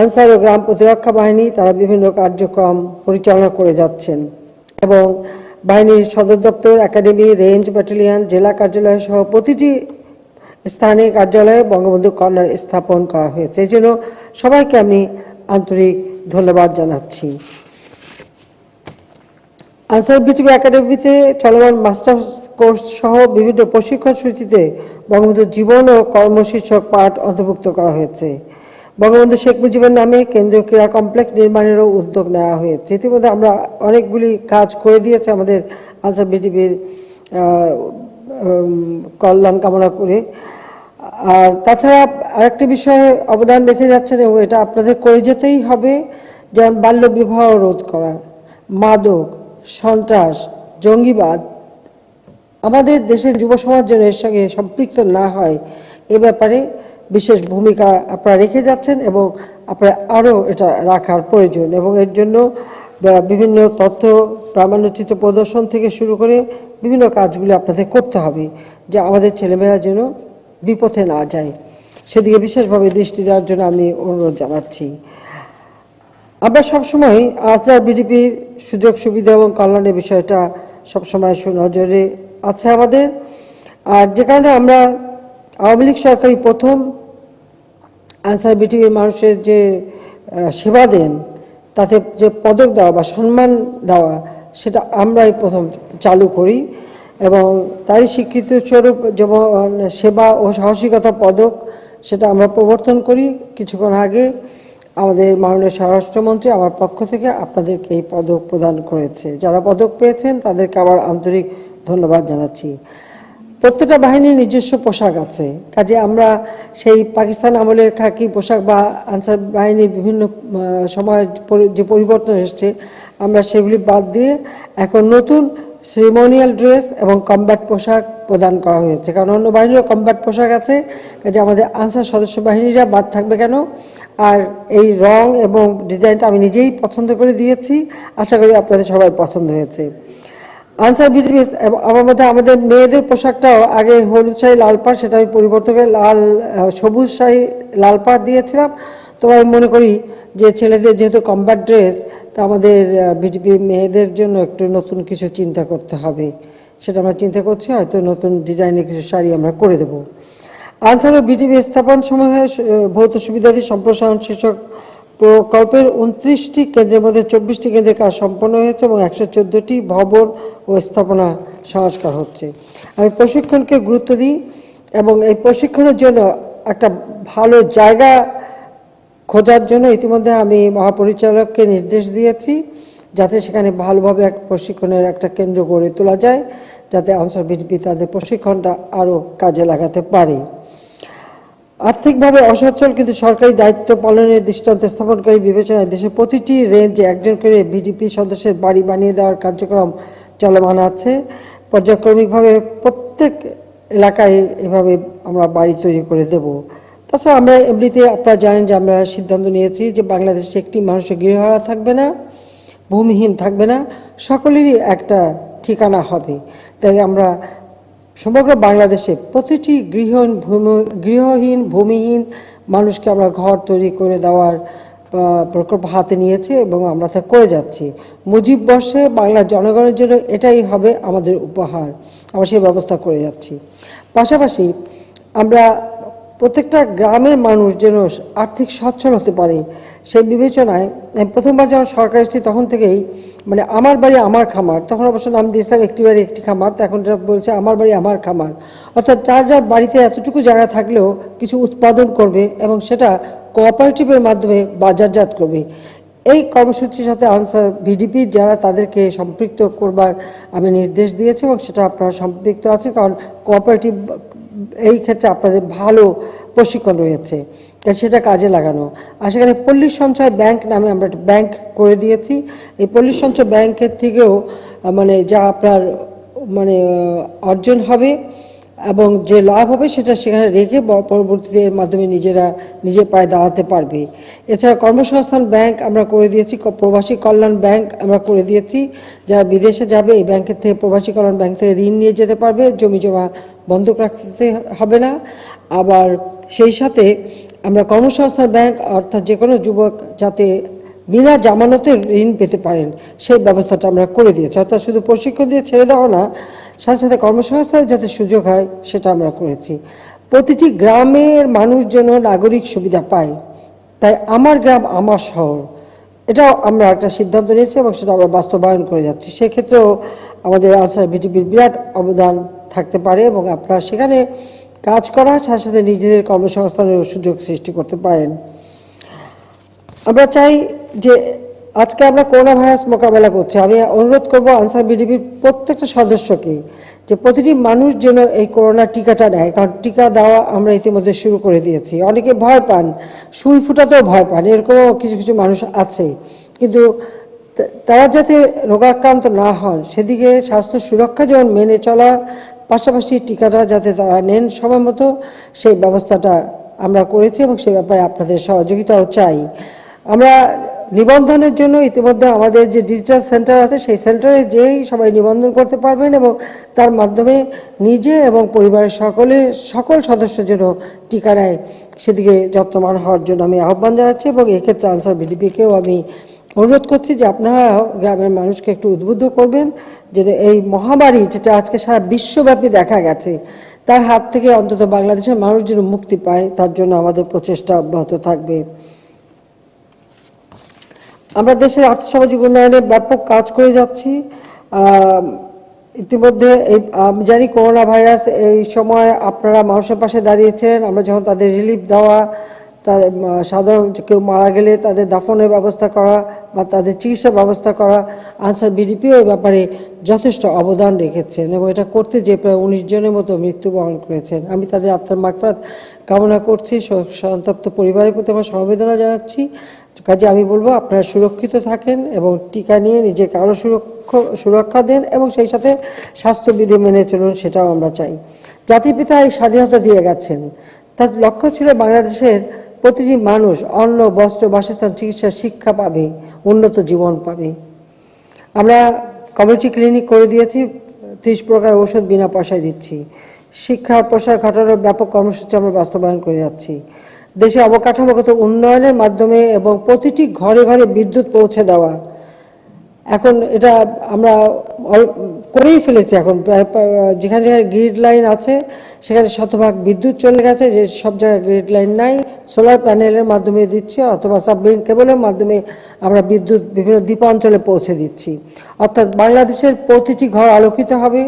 আনসার ও গ্রাম প্রতিরক্ষা বাহিনী তারা বিভিন্ন কার্যক্রম পরিচালনা করে যাচ্ছেন এবং বাহিনীর সদর দপ্তর, একাডেমি, রেঞ্জ, ব্যাটালিয়ন, জেলা কার্যালয় সহ প্রতিটি স্থানে কার্যালয়ে বঙ্গবন্ধু কর্নার স্থাপন করা হয়েছে। এই জন্য সবাইকে আমি আন্তরিক ধন্যবাদ জানাচ্ছি। আনসার ভিডিপি একাডেমিতে চলমান মাস্টার্স কোর্স সহ বিভিন্ন প্রশিক্ষণ সূচিতে বঙ্গবন্ধুর জীবন ও কর্মশীর্ষক পাঠ অন্তর্ভুক্ত করা হয়েছে। বঙ্গবন্ধু শেখ মুজিবের নামে কেন্দ্রীয় ক্রীড়া কমপ্লেক্স নির্মাণেরও উদ্যোগ নেওয়া হয়েছে। ইতিমধ্যে আমরা অনেকগুলি কাজ করে দিয়েছে আমাদের আনসার ভিডিপির কল্যাণ কামনা করে। আর তাছাড়া আরেকটি বিষয়ে অবদান রেখে যাচ্ছেন এবং এটা আপনাদের করে যেতেই হবে, যেমন বাল্য বিবাহ রোধ করা, মাদক, সন্ত্রাস, জঙ্গিবাদ, আমাদের দেশের যুব সমাজ যেন এর সঙ্গে সম্পৃক্ত না হয় এ ব্যাপারে বিশেষ ভূমিকা আপনারা রেখে যাচ্ছেন এবং আপনারা আরও এটা রাখার প্রয়োজন এবং এর জন্য বিভিন্ন তথ্য প্রামাণ্যচিত্র প্রদর্শন থেকে শুরু করে বিভিন্ন কাজগুলি আপনাদের করতে হবে যে আমাদের ছেলেমেয়েরা যেন বিপথে না যায়, সেদিকে বিশেষভাবে দৃষ্টি দেওয়ার জন্য আমি অনুরোধ জানাচ্ছি। আমরা সবসময় আনসার বিডিপির সুযোগ সুবিধা এবং কল্যাণের বিষয়টা সবসময় সুনজরে আছে আমাদের, আর যে কারণে আমরা আওয়ামী লীগ সরকারই প্রথম আনসার বিডিপির মানুষের যে সেবা দেন তাতে যে পদক দেওয়া বা সম্মান দেওয়া সেটা আমরাই প্রথম চালু করি এবং তারই স্বীকৃতি স্বরূপ যেমন সেবা ও সাহসিকতা পদক সেটা আমরা প্রবর্তন করি। কিছুক্ষণ আগে আমাদের মাননীয় স্বরাষ্ট্রমন্ত্রী আমার পক্ষ থেকে আপনাদেরকে এই পদক প্রদান করেছে। যারা পদক পেয়েছেন তাদেরকে আবার আন্তরিক ধন্যবাদ জানাচ্ছি। প্রত্যেকটা বাহিনীর নিজস্ব পোশাক আছে, কাজে আমরা সেই পাকিস্তান আমলের খাকি পোশাক বা আনসার বাহিনীর বিভিন্ন সময়ের যে পরিবর্তন এসছে আমরা সেগুলি বাদ দিয়ে এখন নতুন সেরিমোনিয়াল ড্রেস এবং কমব্যাট পোশাক প্রদান করা হয়েছে, কারণ অন্য বাহিনীরও কমব্যাট পোশাক আছে, কাজে আমাদের আনসার সদস্য বাহিনীরা বাদ থাকবে কেন। আর এই রং এবং ডিজাইনটা আমি নিজেই পছন্দ করে দিয়েছি, আশা করি আপনাদের সবাই পছন্দ হয়েছে। আনসার বিডিপি আমার মধ্যে আমাদের মেয়েদের পোশাকটাও আগে হলুদ শাড়ি লাল পাড়, সেটা আমি পরিবর্তন করে সবুজ শাড়ি লাল পাড় দিয়েছিলাম। তো আমি মনে করি যে ছেলেদের যেহেতু কমব্যাট ড্রেস, তা আমাদের বিডিপি মেয়েদের জন্য একটু নতুন কিছু চিন্তা করতে হবে, সেটা আমরা চিন্তা করছি, হয়তো নতুন ডিজাইনের কিছু শাড়ি আমরা করে দেব। আনসার ও বিডিপি স্থাপন সময়ে ভৌত সুবিধাদি সম্প্রসারণ শীর্ষক প্রকল্পের 29টি কেন্দ্রের মধ্যে 24টি কেন্দ্রের কাজ সম্পন্ন হয়েছে এবং 114টি ভবন ও স্থাপনা সংস্কার হচ্ছে। আমি প্রশিক্ষণকে গুরুত্ব দিই এবং এই প্রশিক্ষণের জন্য একটা ভালো জায়গা খোঁজার জন্য ইতিমধ্যে আমি মহাপরিচালককে নির্দেশ দিয়েছি যাতে সেখানে ভালোভাবে এক প্রশিক্ষণের একটা কেন্দ্র গড়ে তোলা যায়, যাতে আনসার বিডিপি তাদের প্রশিক্ষণটা আরও কাজে লাগাতে পারে। আর্থিকভাবে অসচ্ছল কিন্তু সরকারি দায়িত্ব পালনের দৃষ্টান্ত স্থাপনকারী বিবেচনায় দেশের প্রতিটি রেঞ্জে একজন করে বিডিপি সদস্যের বাড়ি বানিয়ে দেওয়ার কার্যক্রম চলমান আছে। পর্যায়ক্রমিকভাবে প্রত্যেক এলাকায় এভাবে আমরা বাড়ি তৈরি করে দেব। তাছাড়া আমরা এমনিতে আপনারা জানেন যে আমরা সিদ্ধান্ত নিয়েছি যে বাংলাদেশে একটি মানুষের গৃহহারা থাকবে না, ভূমিহীন থাকবে না, সকলেরই একটা ঠিকানা হবে। তাই আমরা সমগ্র বাংলাদেশে প্রতিটি গৃহহীন ভূমিহীন মানুষকে আমরা ঘর তৈরি করে দেওয়ার প্রকল্প হাতে নিয়েছি এবং আমরা তা করে যাচ্ছি। মুজিব বর্ষে বাংলার জনগণের জন্য এটাই হবে আমাদের উপহার, আমরা সেই ব্যবস্থা করে যাচ্ছি। পাশাপাশি আমরা প্রত্যেকটা গ্রামের মানুষ যেন আর্থিক সচ্ছল হতে পারে সেই বিবেচনায় প্রথমবার যখন সরকার এসেছে তখন থেকেই মানে আমার বাড়ি আমার খামার, তখন অবশ্য নাম দিয়েছিলাম একটি বাড়ি একটি খামার, তো এখন বলছে আমার বাড়ি আমার খামার, অর্থাৎ যার যার বাড়িতে এতটুকু জায়গা থাকলেও কিছু উৎপাদন করবে এবং সেটা কোঅপারেটিভের মাধ্যমে বাজারজাত করবে। এই কর্মসূচির সাথে আনসার ভিডিপি যারা তাদেরকে সম্পৃক্ত করবার আমি নির্দেশ দিয়েছি এবং সেটা আপনারা সম্পৃক্ত আছেন, কারণ কোঅপারেটিভ এই ক্ষেত্রে আপনাদের ভালো প্রশিক্ষণ রয়েছে, সেটা কাজে লাগানো। আর সেখানে পল্লী সঞ্চয় ব্যাংক নামে আমরা একটা ব্যাংক করে দিয়েছি। এই পল্লী সঞ্চয় ব্যাংকের থেকেও মানে যা আপনার মানে অর্জন হবে এবং যে লাভ হবে সেটা সেখানে রেখে পরবর্তীতে এর মাধ্যমে নিজের পায়ে দাঁড়াতে পারবে। এছাড়া কর্মসংস্থান ব্যাংক আমরা করে দিয়েছি, প্রবাসী কল্যাণ ব্যাংক আমরা করে দিয়েছি, যারা বিদেশে যাবে এই ব্যাংকের থেকে প্রবাসী কল্যাণ ব্যাংক থেকে ঋণ নিয়ে যেতে পারবে, জমি জমা বন্ধক রাখতে হবে না। আবার সেই সাথে আমরা কর্মসংস্থান ব্যাংক অর্থাৎ যে কোনো যুবক যাতে বিনা জামানতে ঋণ পেতে পারেন সেই ব্যবস্থাটা আমরা করে দিয়েছি, অর্থাৎ শুধু প্রশিক্ষণ দিয়ে ছেড়ে দেওয়া না, সাথে সাথে কর্মসংস্থানের যাতে সুযোগ হয় সেটা আমরা করেছি। প্রতিটি গ্রামের মানুষ যেন নাগরিক সুবিধা পায়, তাই আমার গ্রাম আমার শহর, এটাও আমরা একটা সিদ্ধান্ত নিয়েছি এবং সেটা আমরা বাস্তবায়ন করে যাচ্ছি। সেক্ষেত্রেও আমাদের আনসার বিডিপির বিরাট অবদান থাকতে পারে এবং আপনারা সেখানে কাজ করার সাথে সাথে নিজেদের কর্মসংস্থানের সুযোগ সৃষ্টি করতে পারেন। আমরা চাই যে আজকে আমরা করোনা ভাইরাস মোকাবেলা করছি, আমি অনুরোধ করব আনসার বিডিপির প্রত্যেকটা সদস্যকে যে প্রতিটি মানুষ যেন এই করোনা টিকাটা নেয়, কারণ টিকা দেওয়া আমরা ইতিমধ্যে শুরু করে দিয়েছি। অনেকে ভয় পান, সুই ফুটাতেও ভয় পান, এরকমও কিছু কিছু মানুষ আছে, কিন্তু তারা যাতে রোগাক্রান্ত না হন সেদিকে স্বাস্থ্য সুরক্ষা যেমন মেনে চলা, পাশাপাশি টিকাটা যাতে তারা নেন সময় মতো, সেই ব্যবস্থাটা আমরা করেছি এবং সে ব্যাপারে আপনাদের সহযোগিতাও চাই। আমরা নিবন্ধনের জন্য ইতিমধ্যে আমাদের যে ডিজিটাল সেন্টার আছে সেই সেন্টারে যেই সবাই নিবন্ধন করতে পারবেন এবং তার মাধ্যমে নিজে এবং পরিবারের সকল সদস্য যেন টিকা নেয় সেদিকে যত্নবান হওয়ার জন্য আমি আহ্বান জানাচ্ছি এবং এক্ষেত্রে আনসার ভিডিপিকেও আমি অনুরোধ করছি যে আপনারাও গ্রামের মানুষকে একটু উদ্বুদ্ধ করবেন যেন এই মহামারী যেটা আজকে সারা বিশ্বব্যাপী দেখা গেছে তার হাত থেকে অন্তত বাংলাদেশের মানুষ যেন মুক্তি পায় তার জন্য আমাদের প্রচেষ্টা অব্যাহত থাকবে। আমরা দেশের আর্থসামাজিক উন্নয়নে ব্যাপক কাজ করে যাচ্ছি। ইতিমধ্যে আমি জানি করোনা ভাইরাস এই সময় আপনারা মানুষের পাশে দাঁড়িয়েছেন। আমরা যখন তাদের রিলিফ দেওয়া, সাধারণ কেউ মারা গেলে তাদের দাফনের ব্যবস্থা করা বা তাদের চিকিৎসার ব্যবস্থা করা, আনসার ভিডিপিও এই ব্যাপারে যথেষ্ট অবদান রেখেছেন এবং এটা করতে যে প্রায় 19 জনের মতো মৃত্যুবরণ করেছেন। আমি তাদের আত্মার মাগফিরাত কামনা করছি, সন্তপ্ত পরিবারের প্রতি আমার সমবেদনা জানাচ্ছি। কাজে আমি বলবো আপনারা সুরক্ষিত থাকেন এবং টিকা নিয়ে নিজেকে আরও সুরক্ষা দেন এবং সেই সাথে স্বাস্থ্যবিধি মেনে চলুন, সেটাও আমরা চাই। জাতির পিতা এই স্বাধীনতা দিয়ে গেছেন, তার লক্ষ্য ছিল বাংলাদেশের প্রতিটি মানুষ অন্ন, বস্ত্র, বাসস্থান, চিকিৎসা, শিক্ষা পাবে, উন্নত জীবন পাবে। আমরা কমিউনিটি ক্লিনিক করে দিয়েছি, 30 প্রকার ঔষধ বিনা পয়সায় দিচ্ছি। শিক্ষার প্রসার ঘটানোর ব্যাপক কর্মসূচি আমরা বাস্তবায়ন করে যাচ্ছি। দেশে অবকাঠামোগত উন্নয়নের মাধ্যমে এবং প্রতিটি ঘরে ঘরে বিদ্যুৎ পৌঁছে দেওয়া, এখন এটা আমরা করেই ফেলেছি। এখন যেখানে যেখানে গ্রিড লাইন আছে সেখানে শতভাগ বিদ্যুৎ চলে গেছে, যে সব জায়গায় গ্রিড লাইন নাই সোলার প্যানেলের মাধ্যমে দিচ্ছি অথবা সাবমেরিন কেবলের মাধ্যমে আমরা বিদ্যুৎ বিভিন্ন দ্বীপাঞ্চলে পৌঁছে দিচ্ছি। অর্থাৎ বাংলাদেশের প্রতিটি ঘর আলোকিত হবে,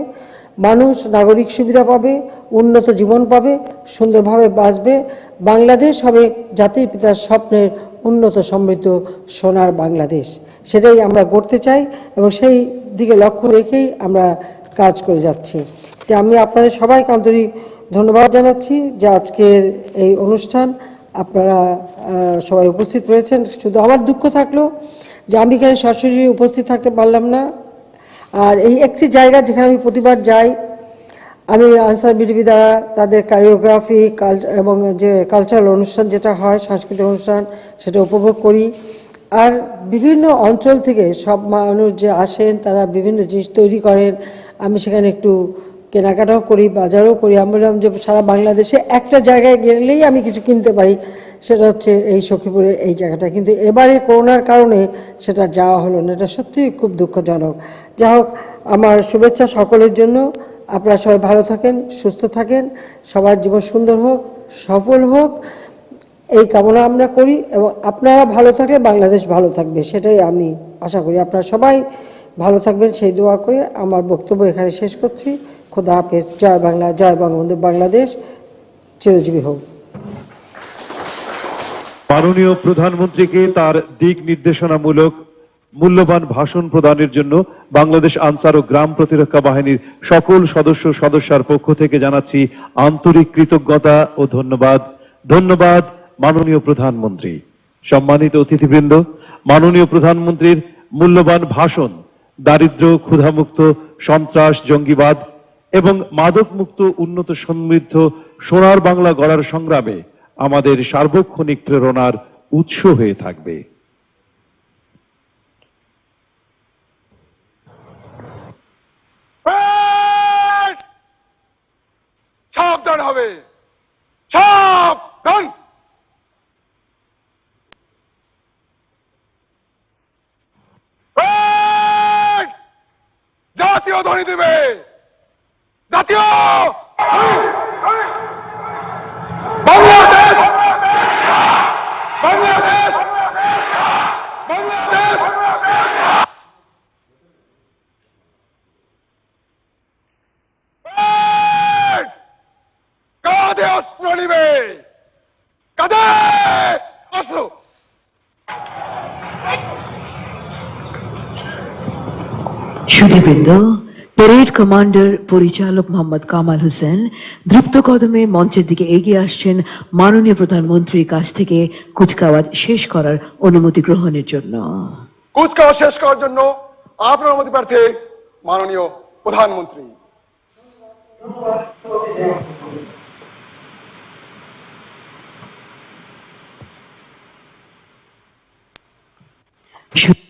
মানুষ নাগরিক সুবিধা পাবে, উন্নত জীবন পাবে, সুন্দরভাবে বাঁচবে। বাংলাদেশ হবে জাতির পিতার স্বপ্নের উন্নত সমৃদ্ধ সোনার বাংলাদেশ। সেটাই আমরা গড়তে চাই এবং সেই দিকে লক্ষ্য রেখেই আমরা কাজ করে যাচ্ছি। আমি আপনাদের সবাইকে আন্তরিক ধন্যবাদ জানাচ্ছি যে আজকের এই অনুষ্ঠান আপনারা সবাই উপস্থিত রয়েছেন। শুধু আমার দুঃখ থাকলো যে আমি এখানে সরাসরি উপস্থিত থাকতে পারলাম না। আর এই একটি জায়গা যেখানে আমি প্রতিবার যাই, আমি আনসার ভিডিপি দ্বারা তাদের কোরিওগ্রাফি এবং যে কালচারাল অনুষ্ঠান যেটা হয়, সাংস্কৃতিক অনুষ্ঠান, সেটা উপভোগ করি। আর বিভিন্ন অঞ্চল থেকে সব মানুষ যে আসেন তারা বিভিন্ন জিনিস তৈরি করেন, আমি সেখানে একটু কেনাকাটাও করি, বাজারও করি। আমি বললাম যে সারা বাংলাদেশে একটা জায়গায় গেলেই আমি কিছু কিনতে পারি, সেটা হচ্ছে এই সখীপুরে এই জায়গাটা। কিন্তু এবারে করোনার কারণে সেটা যাওয়া হলো না, এটা সত্যিই খুব দুঃখজনক। যাই হোক, আমার শুভেচ্ছা সকলের জন্য। আপনারা সবাই ভালো থাকেন, সুস্থ থাকেন, সবার জীবন সুন্দর হোক, সফল হোক, এই কামনা আমরা করি। এবং আপনারা ভালো থাকলে বাংলাদেশ ভালো থাকবে, সেটাই আমি আশা করি। আপনারা সবাই ভালো থাকবেন সেই দোয়া করে আমার বক্তব্য এখানে শেষ করছি। খোদা হাফেজ। জয় বাংলা, জয় বঙ্গবন্ধু। বাংলাদেশ চিরজীবী হোক। মাননীয় প্রধানমন্ত্রীকে তার দিক নির্দেশনামূলক মূল্যবান ভাষণ প্রদানের জন্য বাংলাদেশ আনসার ও গ্রাম প্রতিরক্ষা বাহিনীর সকল সদস্যার পক্ষ থেকে জানাচ্ছি আন্তরিক কৃতজ্ঞতা ও ধন্যবাদ। ধন্যবাদ মাননীয় প্রধানমন্ত্রী। সম্মানিত অতিথিবৃন্দ, মাননীয় প্রধানমন্ত্রীর মূল্যবান ভাষণ দারিদ্র্য, ক্ষুধামুক্ত, সন্ত্রাস, জঙ্গিবাদ এবং মাদকমুক্ত উন্নত সমৃদ্ধ সোনার বাংলা গড়ার সংগ্রামে আমাদের সার্বক্ষণিক প্রেরণার উৎস হয়ে থাকবে। সাবধান হবে, সাবধান। জাতীয় ধ্বনি দিবে, জাতীয় বাংলাদেশ, বাংলাদেশ, বাংলাদেশ। কাঁধে অস্ত্র নিবে, কাঁধে অস্ত্র। সুধীবৃন্দ, প্যারেড কমান্ডার পরিচালক মোহাম্মদ কামাল হোসেন দ্রুত কদমে মঞ্চের দিকে এগিয়ে আসছেন মাননীয় প্রধানমন্ত্রীর কাছ থেকে কুচকাওয়াজ শেষ করার অনুমতি গ্রহণের জন্য। কুচকাওয়াজ শেষ করার জন্য আপনার অনুমতি প্রার্থী মাননীয় প্রধানমন্ত্রী। Should